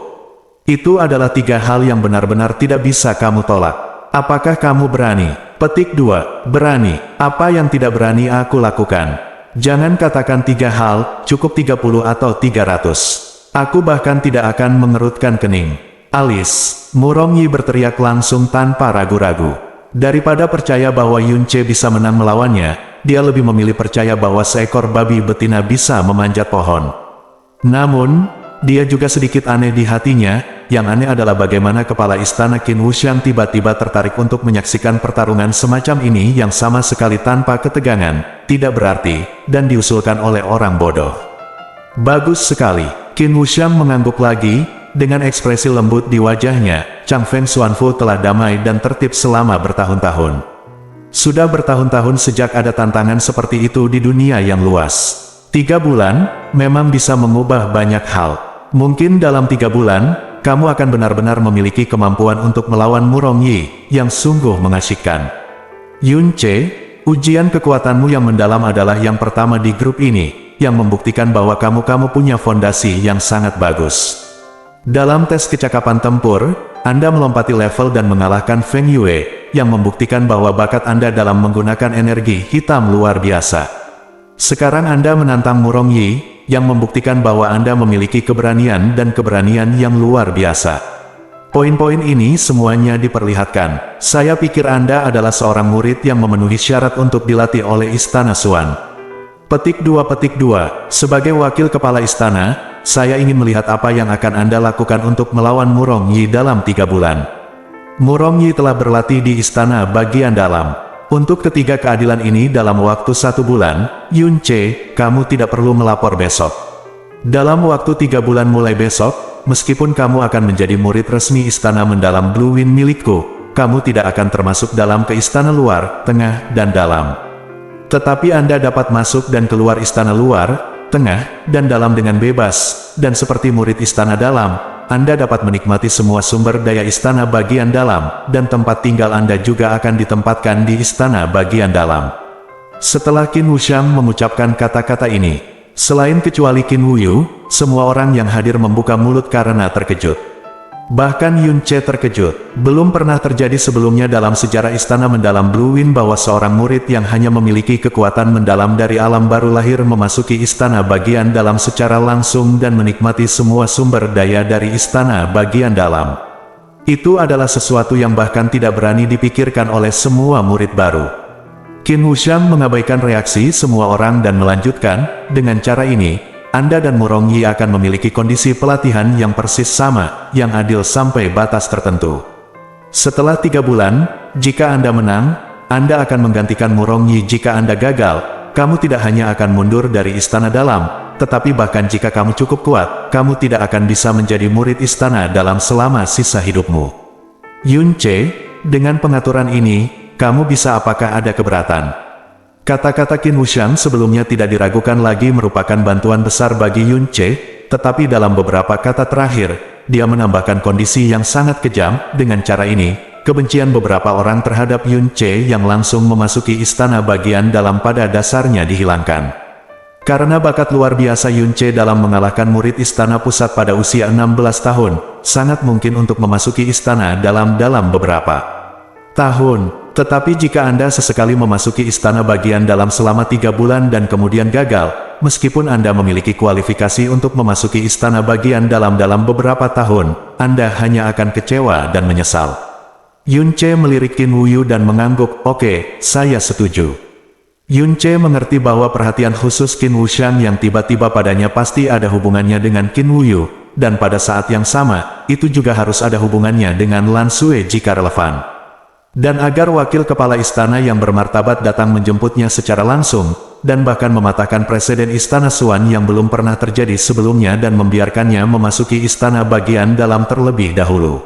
Itu adalah 3 hal yang benar-benar tidak bisa kamu tolak. Apakah kamu berani? Petik 2, berani. Apa yang tidak berani aku lakukan? Jangan katakan 3 hal, cukup 30 atau 300. Aku bahkan tidak akan mengerutkan kening. Alis, Murong Yi berteriak langsung tanpa ragu-ragu. Daripada percaya bahwa Yun Ce bisa menang melawannya, dia lebih memilih percaya bahwa seekor babi betina bisa memanjat pohon. Namun, dia juga sedikit aneh di hatinya. Yang aneh adalah bagaimana kepala istana Qin Wuxiang tiba-tiba tertarik untuk menyaksikan pertarungan semacam ini yang sama sekali tanpa ketegangan, tidak berarti, dan diusulkan oleh orang bodoh. Bagus sekali, Qin Wuxiang mengangguk lagi, dengan ekspresi lembut di wajahnya. Chang Feng Xuanfu telah damai dan tertib selama bertahun-tahun. Sudah bertahun-tahun sejak ada tantangan seperti itu di dunia yang luas. 3 bulan, memang bisa mengubah banyak hal. Mungkin dalam 3 bulan, kamu akan benar-benar memiliki kemampuan untuk melawan Murong Yi, yang sungguh mengasyikkan. Yun Ce, ujian kekuatanmu yang mendalam adalah yang pertama di grup ini, yang membuktikan bahwa kamu punya fondasi yang sangat bagus. Dalam tes kecakapan tempur, Anda melompati level dan mengalahkan Feng Yue, yang membuktikan bahwa bakat Anda dalam menggunakan energi hitam luar biasa. Sekarang Anda menantang Murong Yi, yang membuktikan bahwa Anda memiliki keberanian dan keberanian yang luar biasa. Poin-poin ini semuanya diperlihatkan. Saya pikir Anda adalah seorang murid yang memenuhi syarat untuk dilatih oleh Istana Xuan. Petik 2, sebagai wakil kepala istana, saya ingin melihat apa yang akan Anda lakukan untuk melawan Murong Yi dalam 3 bulan. Murong Yi telah berlatih di istana bagian dalam. Untuk ketiga keadilan ini dalam waktu 1 bulan, Yun Ce, kamu tidak perlu melapor besok. Dalam waktu 3 bulan mulai besok, meskipun kamu akan menjadi murid resmi istana mendalam Blue Wind milikku, kamu tidak akan termasuk dalam ke istana luar, tengah, dan dalam. Tetapi Anda dapat masuk dan keluar istana luar, tengah, dan dalam dengan bebas, dan seperti murid istana dalam, Anda dapat menikmati semua sumber daya istana bagian dalam, dan tempat tinggal Anda juga akan ditempatkan di istana bagian dalam. Setelah Qin Wuxiang mengucapkan kata-kata ini, selain kecuali Qin Wuyu, semua orang yang hadir membuka mulut karena terkejut. Bahkan Yun Che terkejut. Belum pernah terjadi sebelumnya dalam sejarah Istana Mendalam Blue Wind bahwa seorang murid yang hanya memiliki kekuatan mendalam dari alam baru lahir memasuki Istana Bagian Dalam secara langsung dan menikmati semua sumber daya dari Istana Bagian Dalam. Itu adalah sesuatu yang bahkan tidak berani dipikirkan oleh semua murid baru. Qin Wuxiang mengabaikan reaksi semua orang dan melanjutkan, dengan cara ini, Anda dan Murong Yi akan memiliki kondisi pelatihan yang persis sama, yang adil sampai batas tertentu. Setelah 3 bulan, jika Anda menang, Anda akan menggantikan Murong Yi. Jika Anda gagal, kamu tidak hanya akan mundur dari Istana Dalam, tetapi bahkan jika kamu cukup kuat, kamu tidak akan bisa menjadi murid Istana Dalam selama sisa hidupmu. Yun Che, dengan pengaturan ini, kamu bisa apakah ada keberatan? Kata-kata Qin Wuxiang sebelumnya tidak diragukan lagi merupakan bantuan besar bagi Yun Che, tetapi dalam beberapa kata terakhir, dia menambahkan kondisi yang sangat kejam. Dengan cara ini, kebencian beberapa orang terhadap Yun Che yang langsung memasuki Istana Bagian Dalam pada dasarnya dihilangkan. Karena bakat luar biasa Yun Che dalam mengalahkan murid Istana Pusat pada usia 16 tahun, sangat mungkin untuk memasuki Istana Dalam dalam beberapa tahun. Tetapi jika Anda sesekali memasuki Istana Bagian Dalam selama 3 bulan dan kemudian gagal, meskipun Anda memiliki kualifikasi untuk memasuki Istana Bagian Dalam dalam beberapa tahun, Anda hanya akan kecewa dan menyesal. Yun Che melirik Qin Wuyu dan mengangguk, "Oke, saya setuju." Yun Che mengerti bahwa perhatian khusus Qin Wuxiang yang tiba-tiba padanya pasti ada hubungannya dengan Qin Wuyu, dan pada saat yang sama, itu juga harus ada hubungannya dengan Lan Xue jika relevan. Dan agar wakil kepala istana yang bermartabat datang menjemputnya secara langsung, dan bahkan mematahkan presiden Istana Xuan yang belum pernah terjadi sebelumnya dan membiarkannya memasuki Istana Bagian Dalam terlebih dahulu.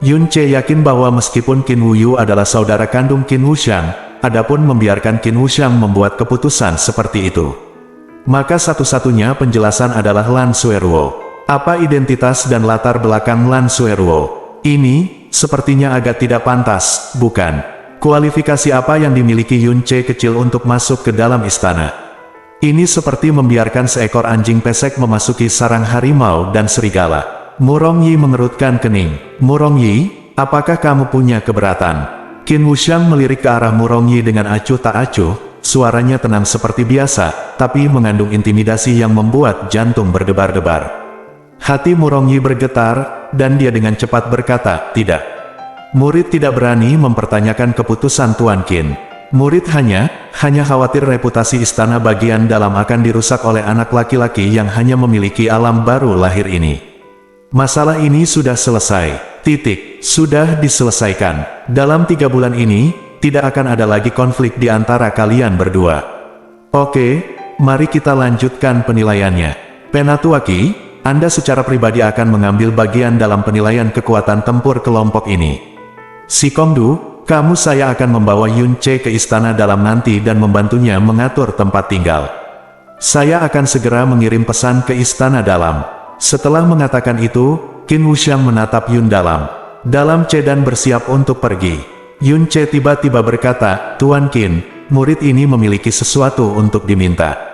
Yun Che yakin bahwa meskipun Qin Wuyu adalah saudara kandung Qin Wuxiang, adapun membiarkan Qin Wuxiang membuat keputusan seperti itu, maka satu-satunya penjelasan adalah Lan Xueruo. Apa identitas dan latar belakang Lan Xueruo? Ini sepertinya agak tidak pantas, bukan? Kualifikasi apa yang dimiliki Yun Che kecil untuk masuk ke dalam istana? Ini seperti membiarkan seekor anjing pesek memasuki sarang harimau dan serigala. Murong Yi mengerutkan kening. Murong Yi, apakah kamu punya keberatan? Qin Wuxiang melirik ke arah Murong Yi dengan acuh tak acuh, suaranya tenang seperti biasa, tapi mengandung intimidasi yang membuat jantung berdebar-debar. Hati Murong Yi bergetar, dan dia dengan cepat berkata, "Tidak." Murid tidak berani mempertanyakan keputusan Tuan Qin. Murid hanya khawatir reputasi Istana Bagian Dalam akan dirusak oleh anak laki-laki yang hanya memiliki alam baru lahir ini. Masalah ini sudah selesai. Sudah diselesaikan. Dalam 3 bulan ini, tidak akan ada lagi konflik di antara kalian berdua. Oke, mari kita lanjutkan penilaiannya. Penatuaki, Anda secara pribadi akan mengambil bagian dalam penilaian kekuatan tempur kelompok ini. Si Kongdu, kamu saya akan membawa Yun Che ke Istana Dalam nanti dan membantunya mengatur tempat tinggal. Saya akan segera mengirim pesan ke Istana Dalam. Setelah mengatakan itu, Qin Wuxiang menatap Yun Dalam Che dan bersiap untuk pergi. Yun Che tiba-tiba berkata, "Tuan Qin, murid ini memiliki sesuatu untuk diminta."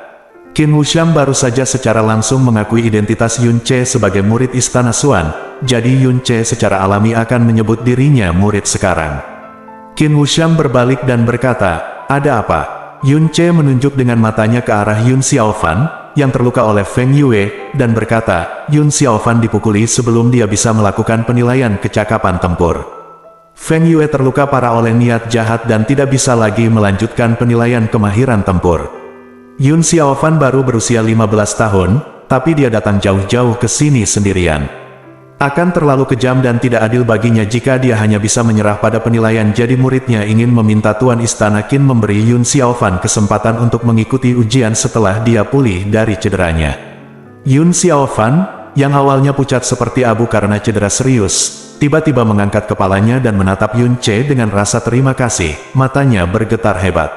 Qin Wuxiang baru saja secara langsung mengakui identitas Yun Che sebagai murid Istana Xuan, jadi Yun Che secara alami akan menyebut dirinya murid sekarang. Qin Wuxiang berbalik dan berkata, "Ada apa?" Yun Che menunjuk dengan matanya ke arah Yun Xiaofan, yang terluka oleh Feng Yue, dan berkata, Yun Xiaofan dipukuli sebelum dia bisa melakukan penilaian kecakapan tempur. Feng Yue terluka parah oleh niat jahat dan tidak bisa lagi melanjutkan penilaian kemahiran tempur. Yun Xiaofan baru berusia 15 tahun, tapi dia datang jauh-jauh ke sini sendirian. Akan terlalu kejam dan tidak adil baginya jika dia hanya bisa menyerah pada penilaian. Jadi muridnya ingin meminta Tuan Istana Qin memberi Yun Xiaofan kesempatan untuk mengikuti ujian setelah dia pulih dari cederanya. Yun Xiaofan, yang awalnya pucat seperti abu karena cedera serius, tiba-tiba mengangkat kepalanya dan menatap Yun Che dengan rasa terima kasih, matanya bergetar hebat.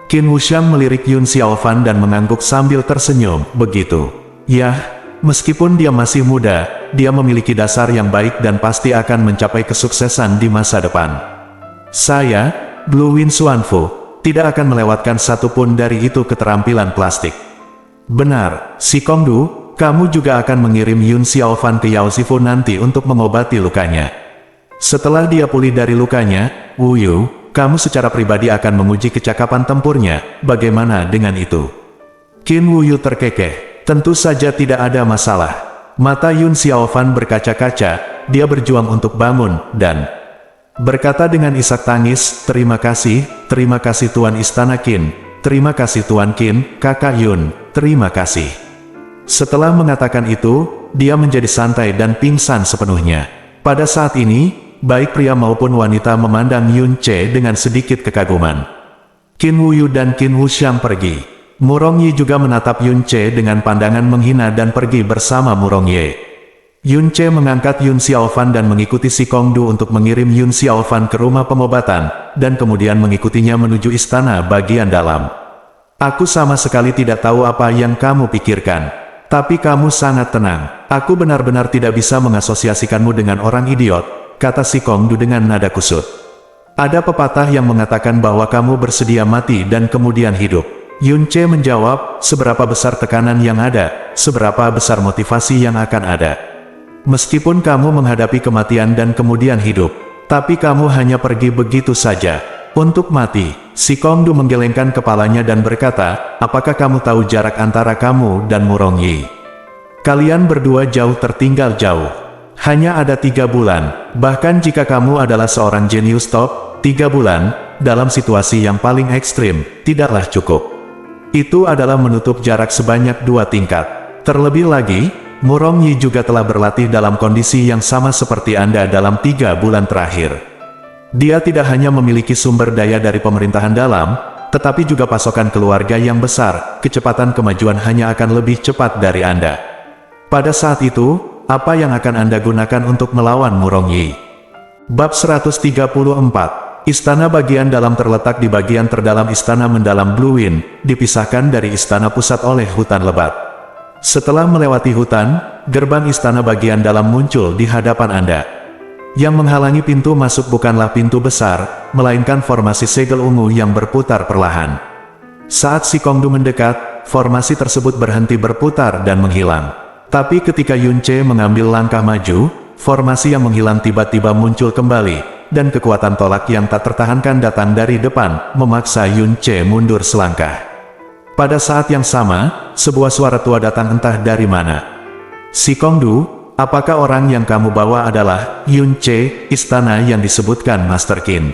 Qin Wuxiang melirik Yun Xiaofan dan mengangguk sambil tersenyum, "Begitu. Yah, meskipun dia masih muda, dia memiliki dasar yang baik dan pasti akan mencapai kesuksesan di masa depan. Saya, Blue Wind Xuanfu, tidak akan melewatkan satupun dari itu keterampilan plastik." "Benar, si Kongdu, kamu juga akan mengirim Yun Xiaofan ke Yao Zifu nanti untuk mengobati lukanya. Setelah dia pulih dari lukanya, Wu Yu, kamu secara pribadi akan menguji kecakapan tempurnya, bagaimana dengan itu? Qin Wu Yu terkekeh, tentu saja tidak ada masalah. Mata Yun Xiaofan berkaca-kaca, dia berjuang untuk bangun, dan berkata dengan isak tangis, terima kasih Tuan Istana Qin, terima kasih Tuan Qin, kakak Yun, terima kasih. Setelah mengatakan itu, dia menjadi santai dan pingsan sepenuhnya. Pada saat ini, baik pria maupun wanita memandang Yun Ce dengan sedikit kekaguman. Qin Wu Yu dan Qin Wu Xiang pergi. Murong Yi juga menatap Yun Ce dengan pandangan menghina dan pergi bersama Murong Ye. Yun Ce mengangkat Yun Xiaofan dan mengikuti si Kongdu untuk mengirim Yun Xiaofan ke rumah pengobatan, dan kemudian mengikutinya menuju istana bagian dalam. Aku sama sekali tidak tahu apa yang kamu pikirkan. Tapi kamu sangat tenang. Aku benar-benar tidak bisa mengasosiasikanmu dengan orang idiot, kata si Kongdu dengan nada kusut. Ada pepatah yang mengatakan bahwa kamu bersedia mati dan kemudian hidup. Yun Ce menjawab, seberapa besar tekanan yang ada, seberapa besar motivasi yang akan ada. Meskipun kamu menghadapi kematian dan kemudian hidup, tapi kamu hanya pergi begitu saja. Untuk mati, si Kongdu menggelengkan kepalanya dan berkata, apakah kamu tahu jarak antara kamu dan Murong Yi? Kalian berdua jauh tertinggal jauh. Hanya ada 3 bulan, bahkan jika kamu adalah seorang jenius top, 3 bulan, dalam situasi yang paling ekstrim, tidaklah cukup. Itu adalah menutup jarak sebanyak 2 tingkat. Terlebih lagi, Murong Yi juga telah berlatih dalam kondisi yang sama seperti Anda dalam 3 bulan terakhir. Dia tidak hanya memiliki sumber daya dari pemerintahan dalam, tetapi juga pasokan keluarga yang besar, kecepatan kemajuan hanya akan lebih cepat dari Anda. Pada saat itu, apa yang akan Anda gunakan untuk melawan Murong Yi? Bab 134. Istana bagian dalam terletak di bagian terdalam istana mendalam Blue Wind, dipisahkan dari istana pusat oleh hutan lebat. Setelah melewati hutan, gerbang istana bagian dalam muncul di hadapan Anda. Yang menghalangi pintu masuk bukanlah pintu besar, melainkan formasi segel ungu yang berputar perlahan. Saat si Kongdu mendekat, formasi tersebut berhenti berputar dan menghilang. Tapi ketika Yun Ce mengambil langkah maju, formasi yang menghilang tiba-tiba muncul kembali, dan kekuatan tolak yang tak tertahankan datang dari depan, memaksa Yun Ce mundur selangkah. Pada saat yang sama, sebuah suara tua datang entah dari mana. Si Kongdu, apakah orang yang kamu bawa adalah Yun Ce, istana yang disebutkan Master Qin?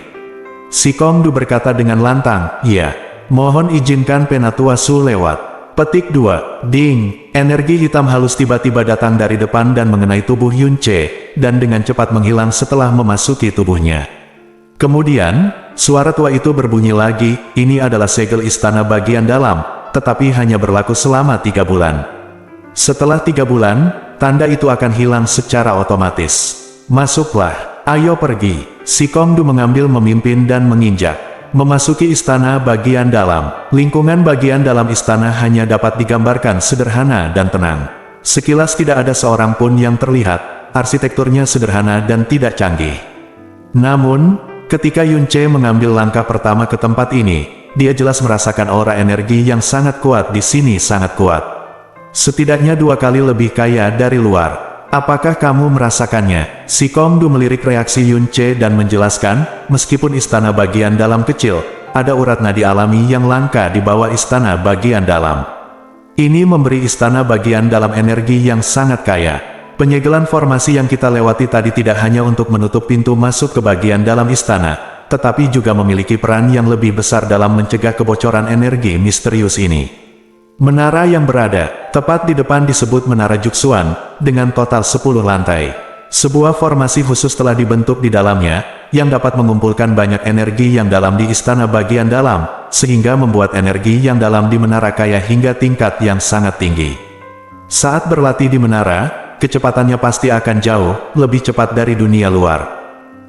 Si Kongdu berkata dengan lantang, ya. Mohon izinkan Penatua Su lewat. Petik 2. Ding, energi hitam halus tiba-tiba datang dari depan dan mengenai tubuh Yun Ce, dan dengan cepat menghilang setelah memasuki tubuhnya. Kemudian, suara tua itu berbunyi lagi, ini adalah segel istana bagian dalam, tetapi hanya berlaku selama 3 bulan. Setelah 3 bulan, tanda itu akan hilang secara otomatis. Masuklah, ayo pergi. Si Kongdu mengambil memimpin dan menginjak. Memasuki istana bagian dalam. Lingkungan bagian dalam istana hanya dapat digambarkan sederhana dan tenang. Sekilas tidak ada seorang pun yang terlihat, arsitekturnya sederhana dan tidak canggih. Namun, ketika Yun Ce mengambil langkah pertama ke tempat ini, dia jelas merasakan aura energi yang sangat kuat di sini sangat kuat. Setidaknya 2 kali lebih kaya dari luar. Apakah kamu merasakannya? Si Kongdu melirik reaksi Yun Ce dan menjelaskan, meskipun istana bagian dalam kecil, ada urat nadi alami yang langka di bawah istana bagian dalam. Ini memberi istana bagian dalam energi yang sangat kaya. Penyegelan formasi yang kita lewati tadi tidak hanya untuk menutup pintu masuk ke bagian dalam istana, tetapi juga memiliki peran yang lebih besar dalam mencegah kebocoran energi misterius ini. Menara yang berada tepat di depan disebut Menara Juxuan, dengan total 10 lantai. Sebuah formasi khusus telah dibentuk di dalamnya, yang dapat mengumpulkan banyak energi yang dalam di istana bagian dalam, sehingga membuat energi yang dalam di menara kaya hingga tingkat yang sangat tinggi. Saat berlatih di menara, kecepatannya pasti akan jauh lebih cepat dari dunia luar.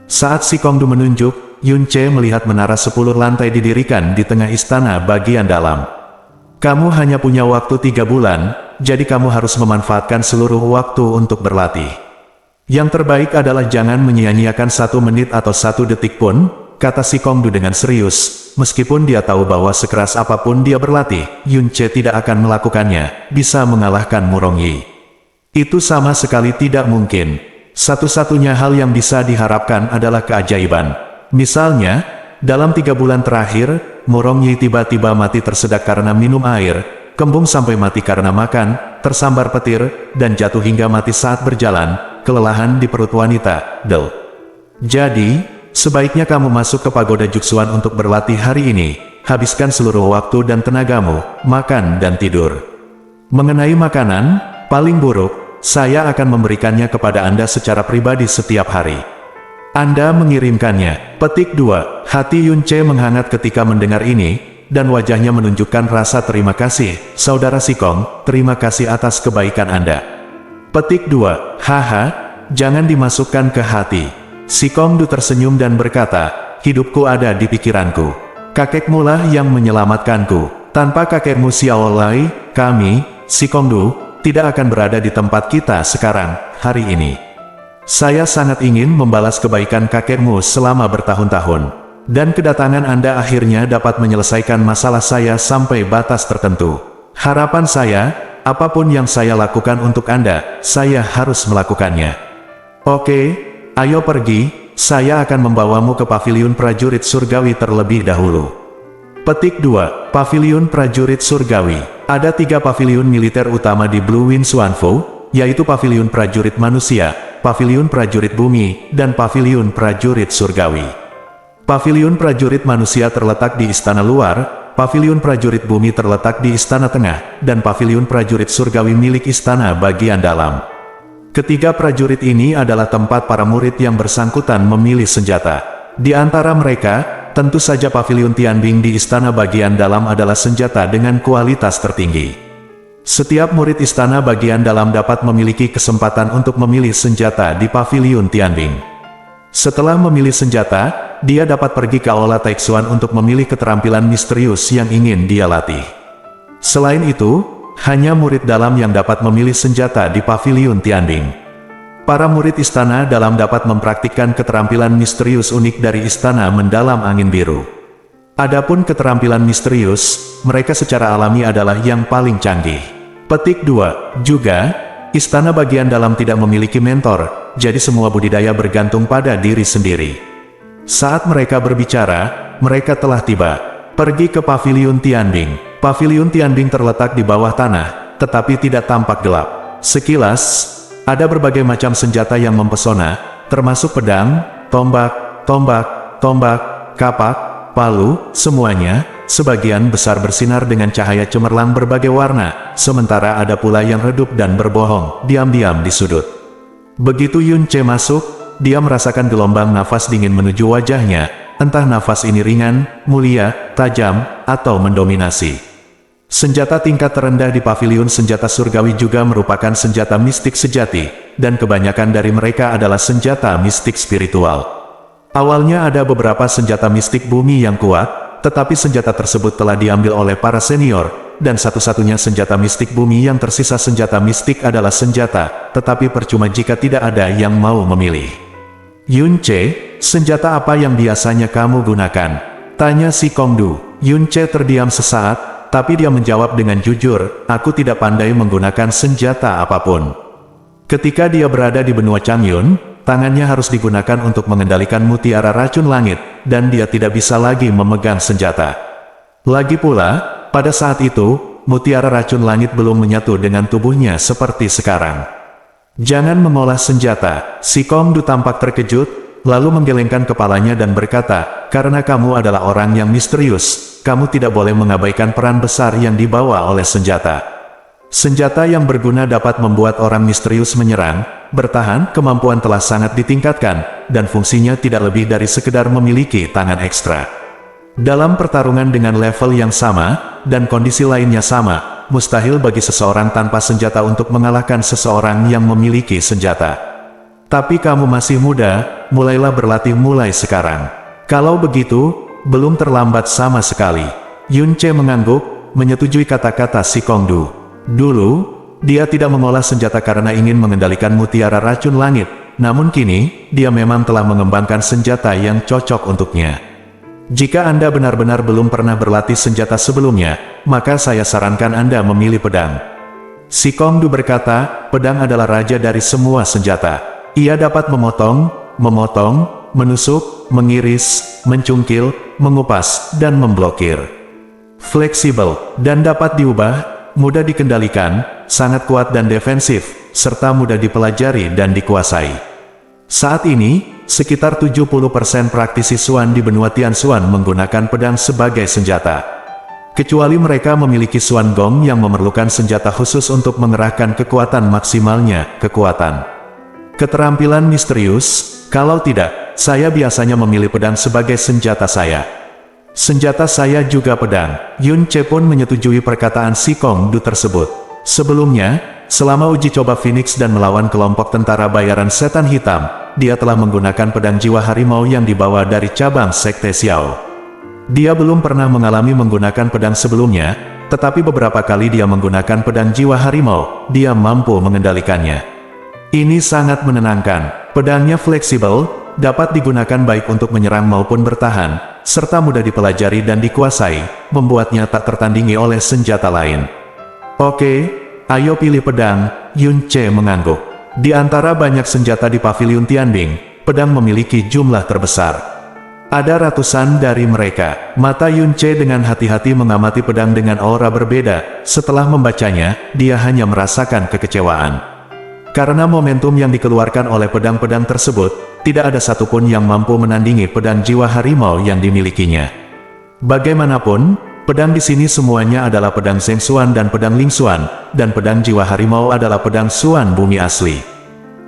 Saat si Kongdu menunjuk, Yun Ce melihat menara 10 lantai didirikan di tengah istana bagian dalam. Kamu hanya punya waktu 3 bulan, jadi kamu harus memanfaatkan seluruh waktu untuk berlatih. Yang terbaik adalah jangan menyia-nyiakan 1 menit atau 1 detik pun, kata si Kongdu dengan serius. Meskipun dia tahu bahwa sekeras apapun dia berlatih, Yun Ce tidak akan melakukannya, bisa mengalahkan Murong Yi. Itu sama sekali tidak mungkin. Satu-satunya hal yang bisa diharapkan adalah keajaiban. Misalnya, dalam 3 bulan terakhir, Murong Yi tiba-tiba mati tersedak karena minum air, kembung sampai mati karena makan, tersambar petir, dan jatuh hingga mati saat berjalan, kelelahan di perut wanita, Del. Jadi, sebaiknya kamu masuk ke pagoda Juksuan untuk berlatih hari ini, habiskan seluruh waktu dan tenagamu, makan dan tidur. Mengenai makanan, paling buruk, saya akan memberikannya kepada Anda secara pribadi setiap hari. Anda mengirimkannya. Petik 2. Hati Yun Ce menghangat ketika mendengar ini, dan wajahnya menunjukkan rasa terima kasih. Saudara Sikong, terima kasih atas kebaikan Anda. Petik 2. Haha, jangan dimasukkan ke hati. Si Kongdu tersenyum dan berkata, hidupku ada di pikiranku. Kakekmu lah yang menyelamatkanku. Tanpa kakekmu Xiao Lai, kami, si Kongdu, tidak akan berada di tempat kita sekarang, hari ini. Saya sangat ingin membalas kebaikan kakekmu selama bertahun-tahun. Dan kedatangan Anda akhirnya dapat menyelesaikan masalah saya sampai batas tertentu. Harapan saya, apapun yang saya lakukan untuk Anda, saya harus melakukannya. Oke, ayo pergi, saya akan membawamu ke paviliun prajurit surgawi terlebih dahulu. Petik 2. Paviliun prajurit surgawi. Ada 3 paviliun militer utama di Blue Wind Xuanfu, yaitu paviliun prajurit manusia, paviliun prajurit bumi, dan paviliun prajurit surgawi. Paviliun prajurit manusia terletak di istana luar, paviliun prajurit bumi terletak di istana tengah, dan paviliun prajurit surgawi milik istana bagian dalam. Ketiga prajurit ini adalah tempat para murid yang bersangkutan memilih senjata. Di antara mereka, tentu saja paviliun Tianbing di istana bagian dalam adalah senjata dengan kualitas tertinggi. Setiap murid istana bagian dalam dapat memiliki kesempatan untuk memilih senjata di paviliun Tianbing. Setelah memilih senjata, dia dapat pergi ke Aula Taixuan untuk memilih keterampilan misterius yang ingin dia latih. Selain itu, hanya murid dalam yang dapat memilih senjata di paviliun Tianbing. Para murid istana dalam dapat mempraktikkan keterampilan misterius unik dari istana mendalam angin biru. Adapun keterampilan misterius, mereka secara alami adalah yang paling canggih. Petik 2. Juga, istana bagian dalam tidak memiliki mentor, jadi semua budidaya bergantung pada diri sendiri. Saat mereka berbicara, mereka telah tiba. Pergi ke paviliun Tianbing. Paviliun Tianbing terletak di bawah tanah, tetapi tidak tampak gelap. Sekilas, ada berbagai macam senjata yang mempesona, termasuk pedang, tombak, kapak, palu, semuanya, sebagian besar bersinar dengan cahaya cemerlang berbagai warna, sementara ada pula yang redup dan berbohong, diam-diam di sudut. Begitu Yun Ce masuk, dia merasakan gelombang nafas dingin menuju wajahnya, entah nafas ini ringan, mulia, tajam, atau mendominasi. Senjata tingkat terendah di paviliun senjata surgawi juga merupakan senjata mistik sejati, dan kebanyakan dari mereka adalah senjata mistik spiritual. Awalnya ada beberapa senjata mistik bumi yang kuat, tetapi senjata tersebut telah diambil oleh para senior, dan satu-satunya senjata mistik bumi yang tersisa senjata mistik adalah senjata, tetapi percuma jika tidak ada yang mau memilih. Yun Ce, senjata apa yang biasanya kamu gunakan? Tanya si Kongdu. Yun Ce terdiam sesaat, tapi dia menjawab dengan jujur, aku tidak pandai menggunakan senjata apapun. Ketika dia berada di benua Changyun, tangannya harus digunakan untuk mengendalikan mutiara racun langit, dan dia tidak bisa lagi memegang senjata. Lagi pula, pada saat itu, mutiara racun langit belum menyatu dengan tubuhnya seperti sekarang. Jangan mengolah senjata, si Kongdu tampak terkejut, lalu menggelengkan kepalanya dan berkata, karena kamu adalah orang yang misterius, kamu tidak boleh mengabaikan peran besar yang dibawa oleh senjata. Senjata yang berguna dapat membuat orang misterius menyerang, bertahan, kemampuan telah sangat ditingkatkan, dan fungsinya tidak lebih dari sekedar memiliki tangan ekstra. Dalam pertarungan dengan level yang sama, dan kondisi lainnya sama, mustahil bagi seseorang tanpa senjata untuk mengalahkan seseorang yang memiliki senjata. Tapi kamu masih muda, mulailah berlatih mulai sekarang. Kalau begitu, belum terlambat sama sekali. Yun Ce mengangguk, menyetujui kata-kata si Kongdu. Dulu, dia tidak mengolah senjata karena ingin mengendalikan mutiara racun langit, namun kini, dia memang telah mengembangkan senjata yang cocok untuknya. Jika Anda benar-benar belum pernah berlatih senjata sebelumnya, maka saya sarankan Anda memilih pedang. Si Kongdu berkata, pedang adalah raja dari semua senjata. Ia dapat memotong, menusuk, mengiris, mencungkil, mengupas, dan memblokir. Fleksibel, dan dapat diubah, mudah dikendalikan, sangat kuat dan defensif, serta mudah dipelajari dan dikuasai. Saat ini, sekitar 70% praktisi Xuan di benua Tianxuan menggunakan pedang sebagai senjata. Kecuali mereka memiliki Xuan Gong yang memerlukan senjata khusus untuk mengerahkan kekuatan maksimalnya, keterampilan misterius. Kalau tidak, saya biasanya memilih pedang sebagai senjata saya. Senjata saya juga pedang. Yun Che pun menyetujui perkataan si Kongdu tersebut. Sebelumnya, selama uji coba Phoenix dan melawan kelompok tentara bayaran setan hitam, dia telah menggunakan pedang jiwa harimau yang dibawa dari cabang Sekte Xiao. Dia belum pernah mengalami menggunakan pedang sebelumnya, tetapi beberapa kali dia menggunakan pedang jiwa harimau, dia mampu mengendalikannya. Ini sangat menenangkan. Pedangnya fleksibel, dapat digunakan baik untuk menyerang maupun bertahan, serta mudah dipelajari dan dikuasai, membuatnya tak tertandingi oleh senjata lain. Oke, ayo pilih pedang, Yun Che mengangguk. Di antara banyak senjata di pavilion Tianbing, pedang memiliki jumlah terbesar. Ada ratusan dari mereka. Mata Yun Che dengan hati-hati mengamati pedang dengan aura berbeda. Setelah membacanya, dia hanya merasakan kekecewaan. Karena momentum yang dikeluarkan oleh pedang-pedang tersebut, tidak ada satupun yang mampu menandingi pedang jiwa harimau yang dimilikinya. Bagaimanapun, pedang di sini semuanya adalah pedang Zheng Xuan dan pedang Ling Xuan, dan pedang jiwa harimau adalah pedang Xuan bumi asli.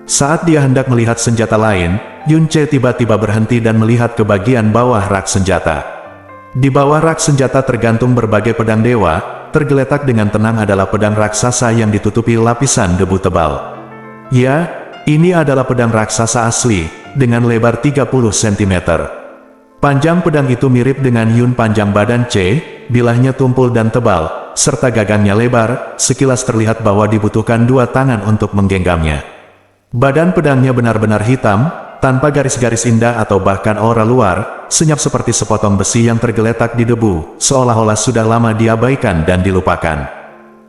Saat dia hendak melihat senjata lain, Yun Che tiba-tiba berhenti dan melihat ke bagian bawah rak senjata. Di bawah rak senjata tergantung berbagai pedang dewa, tergeletak dengan tenang adalah pedang raksasa yang ditutupi lapisan debu tebal. Ya, ini adalah pedang raksasa asli, dengan lebar 30 cm. Panjang pedang itu mirip dengan Yun panjang badan Che, bilahnya tumpul dan tebal, serta gagangnya lebar, sekilas terlihat bahwa dibutuhkan 2 tangan untuk menggenggamnya. Badan pedangnya benar-benar hitam, tanpa garis-garis indah atau bahkan aura luar, senyap seperti sepotong besi yang tergeletak di debu, seolah-olah sudah lama diabaikan dan dilupakan.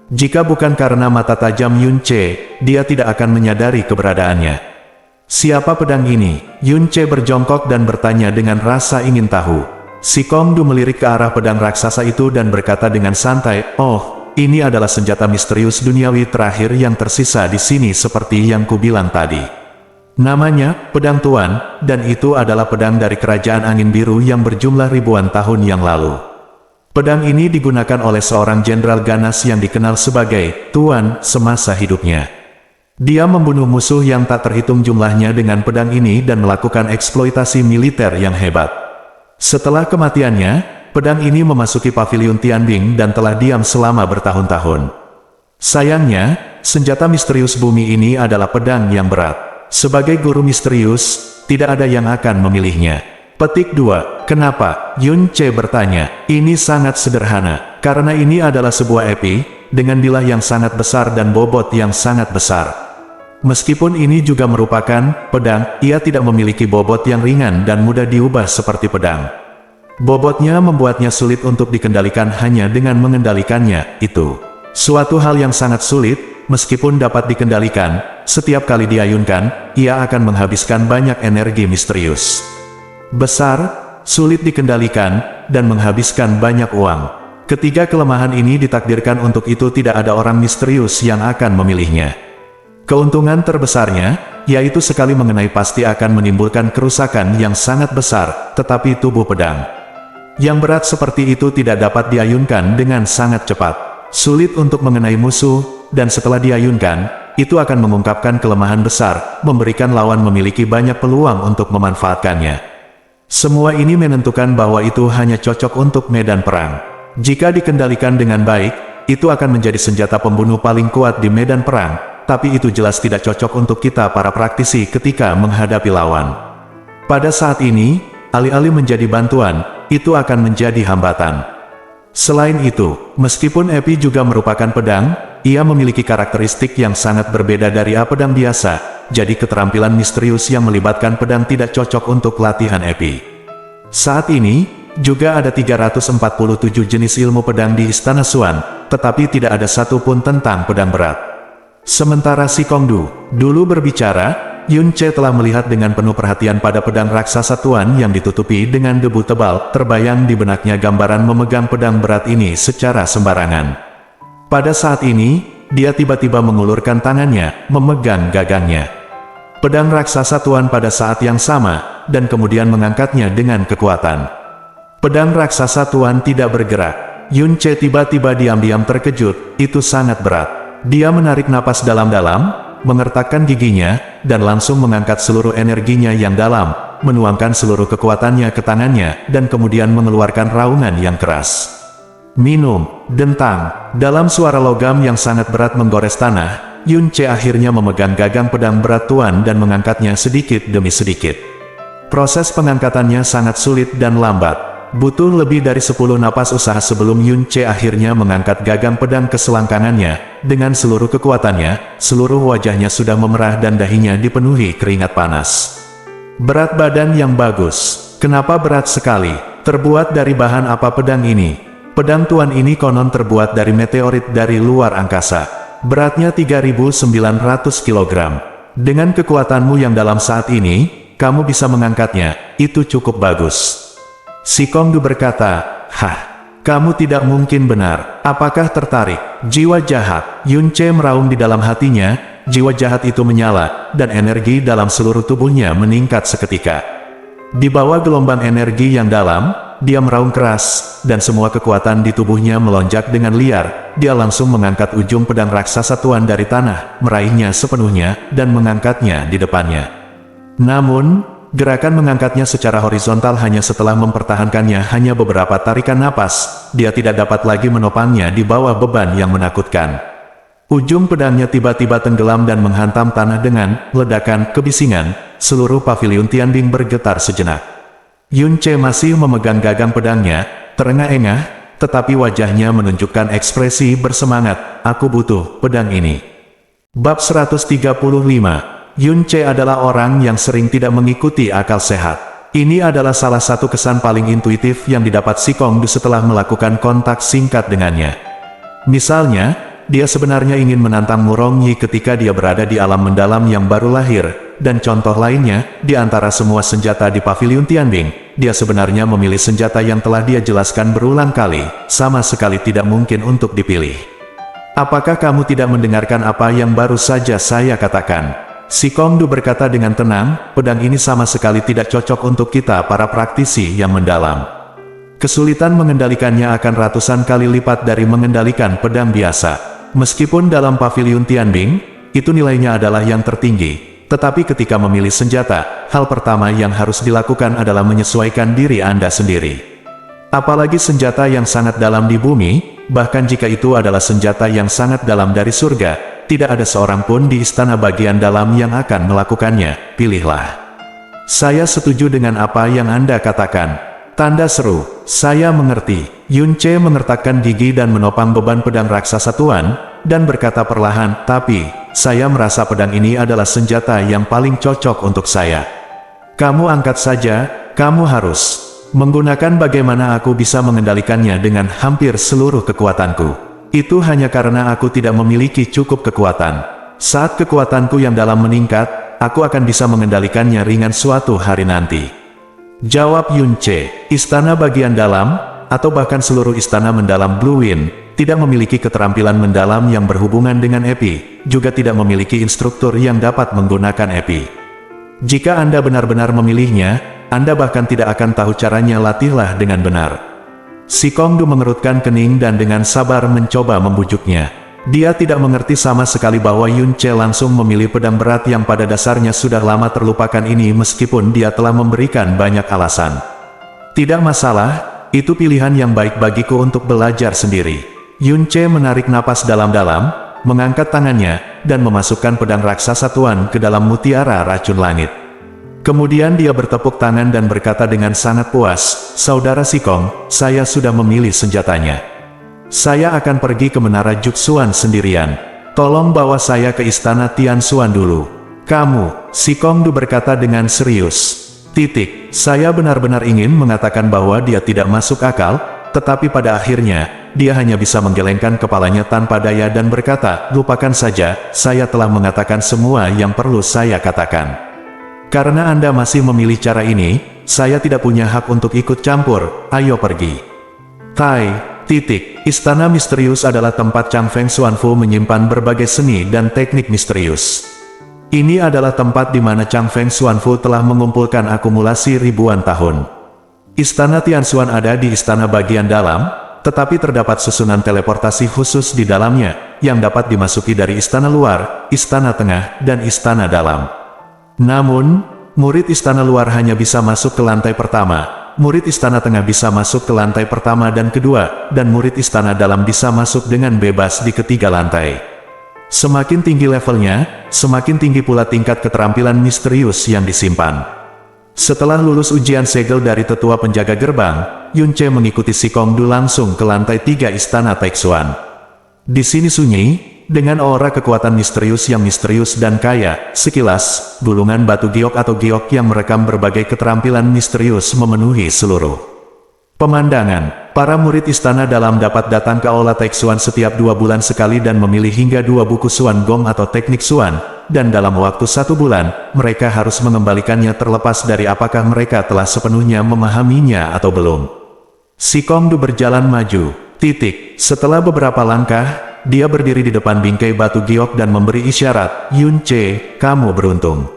Jika bukan karena mata tajam Yun Che, dia tidak akan menyadari keberadaannya. Siapa pedang ini? Yun Che berjongkok dan bertanya dengan rasa ingin tahu. Si Kongdu melirik ke arah pedang raksasa itu dan berkata dengan santai, "Oh, ini adalah senjata misterius duniawi terakhir yang tersisa di sini seperti yang kubilang tadi. Namanya, Pedang Tuan, dan itu adalah pedang dari Kerajaan Angin Biru yang berjumlah ribuan tahun yang lalu." Pedang ini digunakan oleh seorang jenderal ganas yang dikenal sebagai Tuan semasa hidupnya. Dia membunuh musuh yang tak terhitung jumlahnya dengan pedang ini dan melakukan eksploitasi militer yang hebat. Setelah kematiannya, pedang ini memasuki pavilion Tianbing dan telah diam selama bertahun-tahun. Sayangnya, senjata misterius bumi ini adalah pedang yang berat. Sebagai guru misterius, tidak ada yang akan memilihnya. Petik 2. Kenapa? Yun Che bertanya. Ini sangat sederhana, karena ini adalah sebuah epi, dengan bilah yang sangat besar dan bobot yang sangat besar. Meskipun ini juga merupakan pedang, ia tidak memiliki bobot yang ringan dan mudah diubah seperti pedang. Bobotnya membuatnya sulit untuk dikendalikan hanya dengan mengendalikannya, itu. Suatu hal yang sangat sulit, meskipun dapat dikendalikan, setiap kali diayunkan, ia akan menghabiskan banyak energi misterius. Besar, sulit dikendalikan, dan menghabiskan banyak uang. Ketiga kelemahan ini ditakdirkan untuk itu tidak ada orang misterius yang akan memilihnya. Keuntungan terbesarnya, yaitu sekali mengenai pasti akan menimbulkan kerusakan yang sangat besar, tetapi tubuh pedang yang berat seperti itu tidak dapat diayunkan dengan sangat cepat. Sulit untuk mengenai musuh, dan setelah diayunkan, itu akan mengungkapkan kelemahan besar, memberikan lawan memiliki banyak peluang untuk memanfaatkannya. Semua ini menentukan bahwa itu hanya cocok untuk medan perang. Jika dikendalikan dengan baik, itu akan menjadi senjata pembunuh paling kuat di medan perang, tapi itu jelas tidak cocok untuk kita para praktisi ketika menghadapi lawan. Pada saat ini, alih-alih menjadi bantuan, itu akan menjadi hambatan. Selain itu, meskipun epi juga merupakan pedang, ia memiliki karakteristik yang sangat berbeda dari pedang biasa. Jadi keterampilan misterius yang melibatkan pedang tidak cocok untuk latihan epi. Saat ini, Juga ada 347 jenis ilmu pedang di Istana Xuan, tetapi tidak ada satupun tentang pedang berat. Sementara Si Kongdu dulu berbicara, Yun Ce telah melihat dengan penuh perhatian pada pedang raksasa tuan yang ditutupi dengan debu tebal. Terbayang di benaknya gambaran memegang pedang berat ini secara sembarangan. Pada saat ini, dia tiba-tiba mengulurkan tangannya, memegang gagangnya. Pedang raksasa tuan pada saat yang sama, dan kemudian mengangkatnya dengan kekuatan. Pedang raksasa tuan tidak bergerak. Yun Ce tiba-tiba diam-diam terkejut, itu sangat berat. Dia menarik napas dalam-dalam, mengertakkan giginya, dan langsung mengangkat seluruh energinya yang dalam, menuangkan seluruh kekuatannya ke tangannya, dan kemudian mengeluarkan raungan yang keras. Minum, dentang. Dalam suara logam yang sangat berat menggores tanah, Yun Ce akhirnya memegang gagang pedang berat tuan dan mengangkatnya sedikit demi sedikit. Proses pengangkatannya sangat sulit dan lambat. Butuh lebih dari 10 napas usaha sebelum Yun Ce akhirnya mengangkat gagang pedang ke selangkangannya. Dengan seluruh kekuatannya, seluruh wajahnya sudah memerah dan dahinya dipenuhi keringat panas. Berat badan yang bagus. Kenapa berat sekali? Terbuat dari bahan apa pedang ini? Pedang tuan ini konon terbuat dari meteorit dari luar angkasa. Beratnya 3.900 kg. Dengan kekuatanmu yang dalam saat ini, kamu bisa mengangkatnya, itu cukup bagus. Si Kongdu berkata, "Hah, kamu tidak mungkin benar. Apakah tertarik?" Jiwa jahat. Yun Ce meraung di dalam hatinya, jiwa jahat itu menyala, dan energi dalam seluruh tubuhnya meningkat seketika. Di bawah gelombang energi yang dalam, dia meraung keras, dan semua kekuatan di tubuhnya melonjak dengan liar. Dia langsung mengangkat ujung pedang raksasa tuan dari tanah, meraihnya sepenuhnya, dan mengangkatnya di depannya. Namun, gerakan mengangkatnya secara horizontal hanya setelah mempertahankannya hanya beberapa tarikan napas. Dia tidak dapat lagi menopangnya di bawah beban yang menakutkan. Ujung pedangnya tiba-tiba tenggelam dan menghantam tanah dengan ledakan kebisingan. Seluruh paviliun Tianbing bergetar sejenak. Yun Ce masih memegang gagang pedangnya, terengah-engah, tetapi wajahnya menunjukkan ekspresi bersemangat. "Aku butuh pedang ini." Bab 135. Yun Ce adalah orang yang sering tidak mengikuti akal sehat. Ini adalah salah satu kesan paling intuitif yang didapat Si Kongdu setelah melakukan kontak singkat dengannya. Misalnya, dia sebenarnya ingin menantang Murong Yi ketika dia berada di alam mendalam yang baru lahir, dan contoh lainnya, di antara semua senjata di paviliun Tianbing, dia sebenarnya memilih senjata yang telah dia jelaskan berulang kali, sama sekali tidak mungkin untuk dipilih. "Apakah kamu tidak mendengarkan apa yang baru saja saya katakan?" Si Kongdu berkata dengan tenang, "Pedang ini sama sekali tidak cocok untuk kita para praktisi yang mendalam. Kesulitan mengendalikannya akan ratusan kali lipat dari mengendalikan pedang biasa. Meskipun dalam paviliun Tianbing, itu nilainya adalah yang tertinggi. Tetapi ketika memilih senjata, hal pertama yang harus dilakukan adalah menyesuaikan diri Anda sendiri. Apalagi senjata yang sangat dalam di bumi, bahkan jika itu adalah senjata yang sangat dalam dari surga, tidak ada seorang pun di istana bagian dalam yang akan melakukannya. Pilihlah." "Saya setuju dengan apa yang Anda katakan." Tanda seru. "Saya mengerti." Yun Ce mengertakkan gigi dan menopang beban pedang raksasa tuan, dan berkata perlahan, "Tapi, saya merasa pedang ini adalah senjata yang paling cocok untuk saya." "Kamu angkat saja, kamu harus menggunakan bagaimana aku bisa mengendalikannya dengan hampir seluruh kekuatanku. Itu hanya karena aku tidak memiliki cukup kekuatan. Saat kekuatanku yang dalam meningkat, aku akan bisa mengendalikannya ringan suatu hari nanti." Jawab Yun Ce. Istana bagian dalam, atau bahkan seluruh istana mendalam Blue Wind, tidak memiliki keterampilan mendalam yang berhubungan dengan epi, juga tidak memiliki instruktur yang dapat menggunakan epi. Jika Anda benar-benar memilihnya, Anda bahkan tidak akan tahu caranya. Latihlah dengan benar. Si Kongdu mengerutkan kening dan dengan sabar mencoba membujuknya. Dia tidak mengerti sama sekali bahwa Yun Ce langsung memilih pedang berat yang pada dasarnya sudah lama terlupakan ini meskipun dia telah memberikan banyak alasan. "Tidak masalah, itu pilihan yang baik bagiku untuk belajar sendiri." Yun Ce menarik napas dalam-dalam, mengangkat tangannya, dan memasukkan pedang raksasa tuan ke dalam mutiara racun langit. Kemudian dia bertepuk tangan dan berkata dengan sangat puas, "Saudara Si Kong, saya sudah memilih senjatanya. Saya akan pergi ke Menara Juxuan sendirian. Tolong bawa saya ke Istana Tian Xuan dulu." "Kamu," Si Kongdu berkata dengan serius. saya benar-benar ingin mengatakan bahwa dia tidak masuk akal, tetapi pada akhirnya, dia hanya bisa menggelengkan kepalanya tanpa daya dan berkata, lupakan saja, saya telah mengatakan semua yang perlu saya katakan. Karena Anda masih memilih cara ini, saya tidak punya hak untuk ikut campur, ayo pergi. Istana misterius adalah tempat Chang Feng Xuanfu menyimpan berbagai seni dan teknik misterius. Ini adalah tempat di mana Chang Feng Xuanfu telah mengumpulkan akumulasi ribuan tahun. Istana Tianxuan ada di istana bagian dalam, tetapi terdapat susunan teleportasi khusus di dalamnya, yang dapat dimasuki dari istana luar, istana tengah, dan istana dalam. Namun, murid istana luar hanya bisa masuk ke lantai pertama, murid istana tengah bisa masuk ke lantai pertama dan kedua, dan murid istana dalam bisa masuk dengan bebas di ketiga lantai. Semakin tinggi levelnya, semakin tinggi pula tingkat keterampilan misterius yang disimpan. Setelah lulus ujian segel dari tetua penjaga gerbang, Yun Che mengikuti Si Kongdu langsung ke lantai 3 istana Taixuan. Di sini sunyi, dengan aura kekuatan misterius yang misterius dan kaya, sekilas, gulungan batu giok atau giok yang merekam berbagai keterampilan misterius memenuhi seluruh pemandangan. Para murid istana dalam dapat datang ke Aula Taixuan setiap 2 bulan sekali dan memilih hingga 2 buku Xuan Gong atau teknik Xuan, dan dalam waktu 1 bulan, mereka harus mengembalikannya terlepas dari apakah mereka telah sepenuhnya memahaminya atau belum. Si Kongdu berjalan maju. Setelah beberapa langkah, dia berdiri di depan bingkai batu giok dan memberi isyarat, Yun Che, kamu beruntung.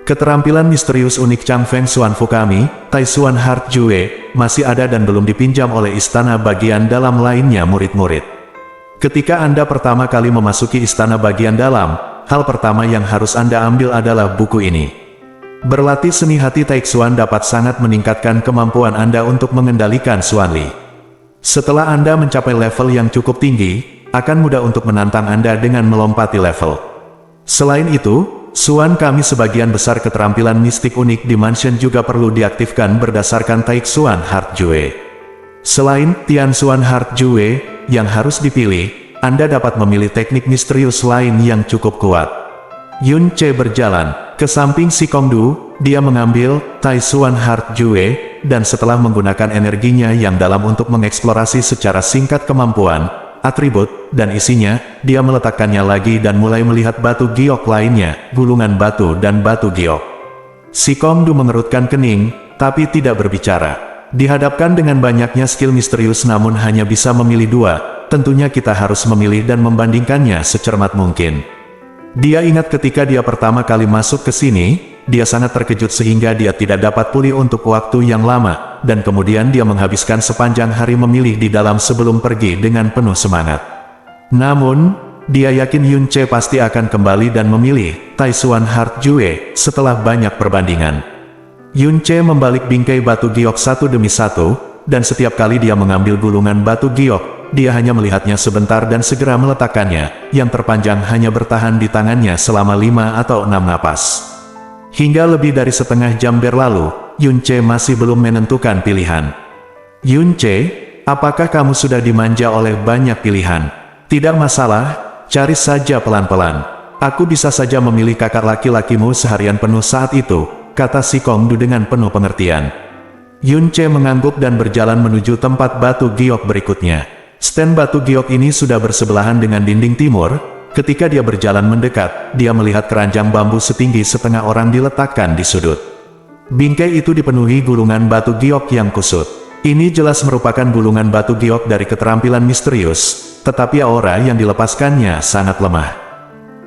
Keterampilan misterius unik Chang Feng Xuanfu kami, Taixuan Heart Jue, masih ada dan belum dipinjam oleh istana bagian dalam lainnya murid-murid. Ketika Anda pertama kali memasuki istana bagian dalam, hal pertama yang harus Anda ambil adalah buku ini. Berlatih seni hati Taixuan dapat sangat meningkatkan kemampuan Anda untuk mengendalikan Xuanli. Setelah Anda mencapai level yang cukup tinggi, akan mudah untuk menantang Anda dengan melompati level. Selain itu, Xuan kami sebagian besar keterampilan mistik unik di mansion juga perlu diaktifkan berdasarkan Taixuan Heart Jue. Selain Tianxuan Heart Jue yang harus dipilih, Anda dapat memilih teknik misterius lain yang cukup kuat. Yun Che berjalan ke samping Si Kongdu, dia mengambil Taixuan Heart Jue, dan setelah menggunakan energinya yang dalam untuk mengeksplorasi secara singkat kemampuan, atribut, dan isinya, dia meletakkannya lagi dan mulai melihat batu giok lainnya, gulungan batu dan batu giok. Si Kongdu mengerutkan kening, tapi tidak berbicara. Dihadapkan dengan banyaknya skill misterius namun hanya bisa memilih 2, tentunya kita harus memilih dan membandingkannya secermat mungkin. Dia ingat ketika dia pertama kali masuk ke sini, dia sangat terkejut sehingga dia tidak dapat pulih untuk waktu yang lama, dan kemudian dia menghabiskan sepanjang hari memilih di dalam sebelum pergi dengan penuh semangat. Namun, dia yakin Yun Che pasti akan kembali dan memilih Taixuan Heart Jue setelah banyak perbandingan. Yun Che membalik bingkai batu giok satu demi satu, dan setiap kali dia mengambil gulungan batu giok, dia hanya melihatnya sebentar dan segera meletakkannya, yang terpanjang hanya bertahan di tangannya selama 5 atau 6 napas. Hingga lebih dari setengah jam berlalu, Yun Che masih belum menentukan pilihan. Yun Che, apakah kamu sudah dimanja oleh banyak pilihan? Tidak masalah, cari saja pelan-pelan. Aku bisa saja memilih kakak laki-lakimu seharian penuh saat itu, kata Si Kongdu dengan penuh pengertian. Yun Che mengangguk dan berjalan menuju tempat batu giok berikutnya. Stand batu giok ini sudah bersebelahan dengan dinding timur. Ketika dia berjalan mendekat, dia melihat keranjang bambu setinggi setengah orang diletakkan di sudut. Bingkai itu dipenuhi gulungan batu giok yang kusut. Ini jelas merupakan gulungan batu giok dari keterampilan misterius, tetapi aura yang dilepaskannya sangat lemah.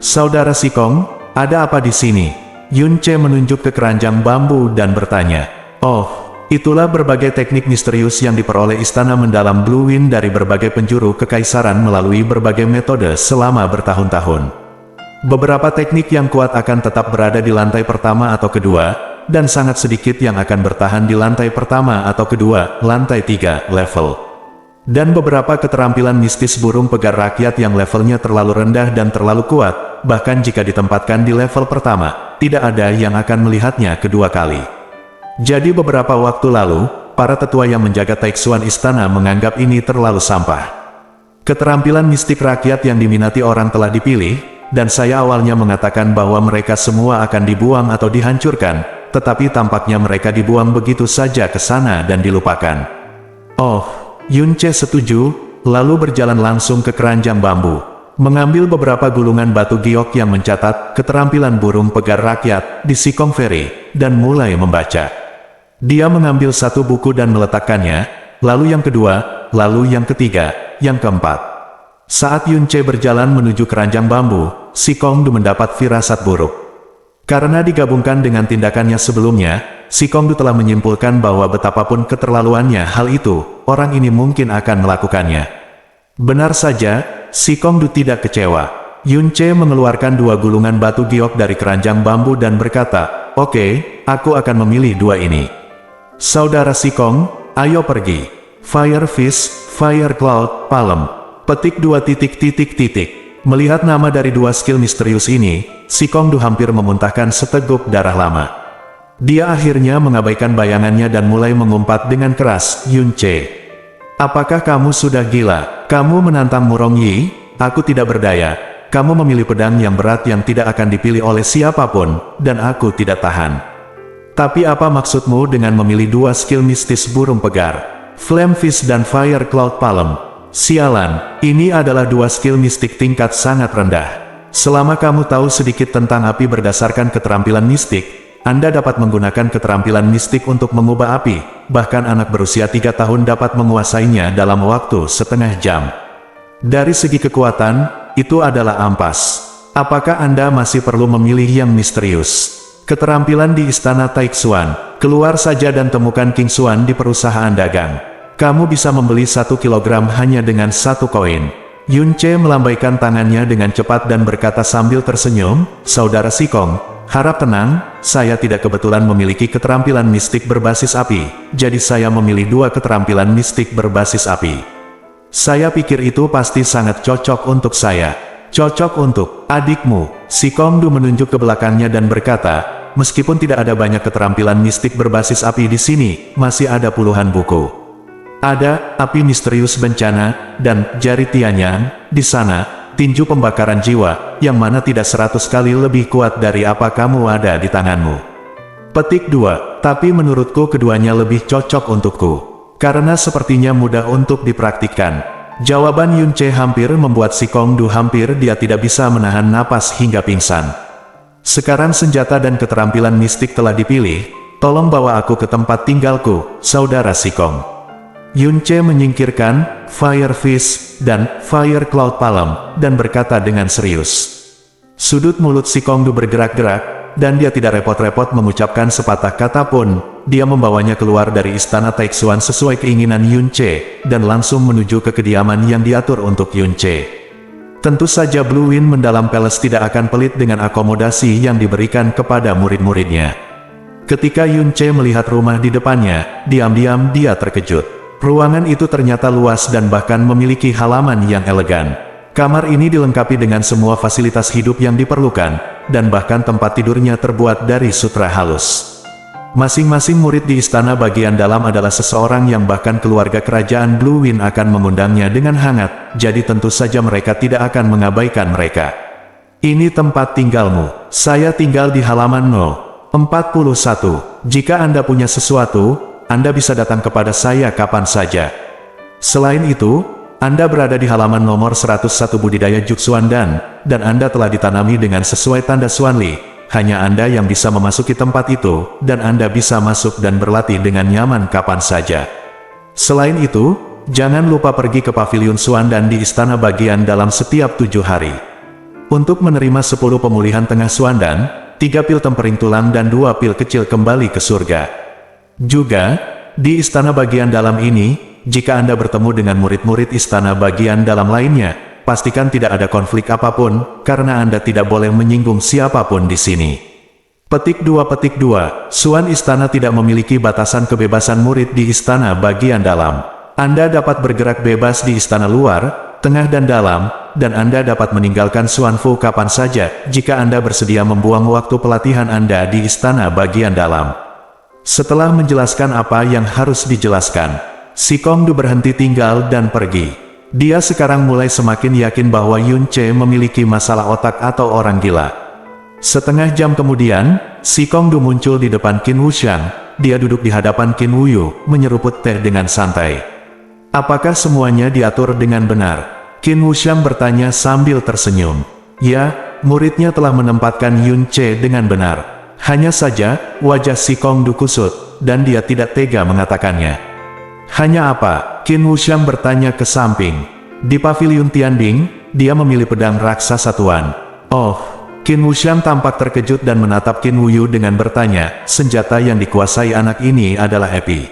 Saudara Si Kong, ada apa di sini? Yun Che menunjuk ke keranjang bambu dan bertanya. Oh, itulah berbagai teknik misterius yang diperoleh istana mendalam Blue Wind dari berbagai penjuru kekaisaran melalui berbagai metode selama bertahun-tahun. Beberapa teknik yang kuat akan tetap berada di lantai pertama atau kedua, dan sangat sedikit yang akan bertahan di lantai pertama atau kedua, lantai 3, level. Dan beberapa keterampilan mistis burung pegar rakyat yang levelnya terlalu rendah dan terlalu kuat, bahkan jika ditempatkan di level pertama, tidak ada yang akan melihatnya kedua kali. Jadi beberapa waktu lalu, para tetua yang menjaga Taixuan istana menganggap ini terlalu sampah. Keterampilan mistik rakyat yang diminati orang telah dipilih, dan saya awalnya mengatakan bahwa mereka semua akan dibuang atau dihancurkan, tetapi tampaknya mereka dibuang begitu saja ke sana dan dilupakan. Oh, Yunce setuju, lalu berjalan langsung ke keranjang bambu. Mengambil beberapa gulungan batu giok yang mencatat keterampilan burung pegar rakyat di Sikong Ferry, dan mulai membaca. Dia mengambil satu buku dan meletakkannya, lalu yang kedua, lalu yang ketiga, yang keempat. Saat Yunce berjalan menuju keranjang bambu, Sikong Du mendapat firasat buruk. Karena digabungkan dengan tindakannya sebelumnya, Sikong Du telah menyimpulkan bahwa betapapun keterlaluannya hal itu, orang ini mungkin akan melakukannya. Benar saja, Sikong Du tidak kecewa. Yunce mengeluarkan dua gulungan batu giok dari keranjang bambu dan berkata, "Oke, aku akan memilih dua ini. Saudara Sikong, ayo pergi. Fire Fist, Fire Cloud, Palm." Petik 2. Melihat nama dari dua skill misterius ini, Sikong Du hampir memuntahkan seteguk darah lama. Dia akhirnya mengabaikan bayangannya dan mulai mengumpat dengan keras, "Yunce, apakah kamu sudah gila? Kamu menantang Murong Yi? Aku tidak berdaya. Kamu memilih pedang yang berat yang tidak akan dipilih oleh siapapun, dan aku tidak tahan. Tapi apa maksudmu dengan memilih dua skill mistis burung pegar? Flame Fist dan Fire Cloud Palm. Sialan, ini adalah dua skill mistik tingkat sangat rendah. Selama kamu tahu sedikit tentang api berdasarkan keterampilan mistik, Anda dapat menggunakan keterampilan mistik untuk mengubah api, bahkan anak berusia 3 tahun dapat menguasainya dalam waktu setengah jam. Dari segi kekuatan, itu adalah ampas. Apakah Anda masih perlu memilih yang misterius? Keterampilan di Istana Taixuan, keluar saja dan temukan King Xuan di perusahaan dagang. Kamu bisa membeli 1 kilogram hanya dengan 1 koin. Yunce melambaikan tangannya dengan cepat dan berkata sambil tersenyum, "Saudara Sikong, harap tenang, saya tidak kebetulan memiliki keterampilan mistik berbasis api, jadi saya memilih dua keterampilan mistik berbasis api. Saya pikir itu pasti sangat cocok untuk saya." "Cocok untuk adikmu." Sikong Du menunjuk ke belakangnya dan berkata, "Meskipun tidak ada banyak keterampilan mistik berbasis api di sini, masih ada puluhan buku. Ada api misterius bencana, dan jari Tianyang, di sana, tinju pembakaran jiwa, yang mana tidak 100 kali lebih kuat dari apa kamu ada di tanganmu." Petik 2. Tapi menurutku keduanya lebih cocok untukku. Karena sepertinya mudah untuk dipraktikkan. Jawaban Yunce hampir membuat Sikong Du hampir dia tidak bisa menahan napas hingga pingsan. "Sekarang senjata dan keterampilan mistik telah dipilih, tolong bawa aku ke tempat tinggalku, Saudara Sikong." Yunce menyingkirkan Fire Fist dan Fire Cloud Palm, dan berkata dengan serius. Sudut mulut Sikong Du bergerak-gerak, dan dia tidak repot-repot mengucapkan sepatah kata pun. Dia membawanya keluar dari Istana Taixuan sesuai keinginan Yunce, dan langsung menuju ke kediaman yang diatur untuk Yunce. Tentu saja Blue Wind Mendalam Palace tidak akan pelit dengan akomodasi yang diberikan kepada murid-muridnya. Ketika Yunce melihat rumah di depannya, diam-diam dia terkejut. Ruangan itu ternyata luas dan bahkan memiliki halaman yang elegan. Kamar ini dilengkapi dengan semua fasilitas hidup yang diperlukan, dan bahkan tempat tidurnya terbuat dari sutra halus. Masing-masing murid di istana bagian dalam adalah seseorang yang bahkan keluarga kerajaan Blue Wind akan mengundangnya dengan hangat, jadi tentu saja mereka tidak akan mengabaikan mereka. "Ini tempat tinggalmu. Saya tinggal di halaman No. 41. Jika Anda punya sesuatu, Anda bisa datang kepada saya kapan saja. Selain itu, Anda berada di halaman nomor 101 budidaya Juksuan dan Anda telah ditanami dengan sesuai tanda Xuanli. Hanya Anda yang bisa memasuki tempat itu, dan Anda bisa masuk dan berlatih dengan nyaman kapan saja. Selain itu, jangan lupa pergi ke pavilion Xuan dan di istana bagian dalam setiap 7 hari. Untuk menerima 10 pemulihan tengah Xuan dan 3 pil tempering tulang dan 2 pil kecil kembali ke surga. Juga, di istana bagian dalam ini, jika Anda bertemu dengan murid-murid istana bagian dalam lainnya, pastikan tidak ada konflik apapun, karena Anda tidak boleh menyinggung siapapun di sini." Petik 2. Xuan Istana tidak memiliki batasan kebebasan murid di istana bagian dalam. Anda dapat bergerak bebas di istana luar, tengah dan dalam, dan Anda dapat meninggalkan Xuanfu kapan saja, jika Anda bersedia membuang waktu pelatihan Anda di istana bagian dalam. Setelah menjelaskan apa yang harus dijelaskan, Sikong Du berhenti tinggal dan pergi. Dia sekarang mulai semakin yakin bahwa Yunce memiliki masalah otak atau orang gila. Setengah jam kemudian, si Kongdu muncul di depan Qin Wuxiang. Dia duduk di hadapan Qin Wuyu, menyeruput teh dengan santai. Apakah semuanya diatur dengan benar? Qin Wuxiang bertanya sambil tersenyum. Ya, muridnya telah menempatkan Yun Ce dengan benar. Hanya saja, wajah si Kongdu kusut, dan dia tidak tega mengatakannya. Hanya apa? Qin Wuxiang bertanya ke samping. Di pavilion Tianbing, dia memilih pedang raksasa tuan. Oh, Qin Wuxiang tampak terkejut dan menatap Qin Wuyu dengan bertanya, senjata yang dikuasai anak ini adalah epi.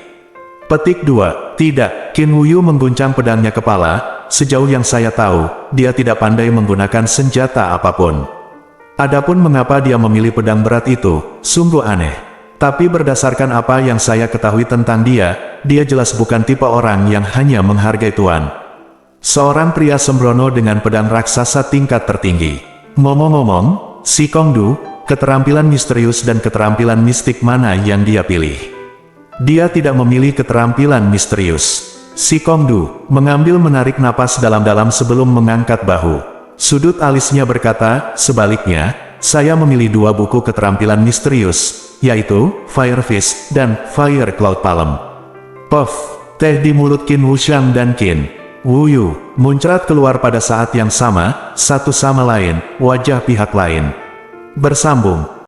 Petik 2. Tidak, Qin Wuyu mengguncang pedangnya kepala. Sejauh yang saya tahu, dia tidak pandai menggunakan senjata apapun. Adapun mengapa dia memilih pedang berat itu, sungguh aneh. Tapi berdasarkan apa yang saya ketahui tentang dia jelas bukan tipe orang yang hanya menghargai tuan. Seorang pria sembrono dengan pedang raksasa tingkat tertinggi. Ngomong-ngomong, si Kongdu, keterampilan misterius dan keterampilan mistik mana yang dia pilih? Dia tidak memilih keterampilan misterius. Si Kongdu mengambil menarik napas dalam-dalam sebelum mengangkat bahu. Sudut alisnya berkata, sebaliknya, saya memilih 2 buku keterampilan misterius, yaitu Fire Fist dan Fire Cloud Palm. Puff, teh di mulut Qin Wuxiang dan Qin Wuyu muncrat keluar pada saat yang sama, satu sama lain, wajah pihak lain bersambung.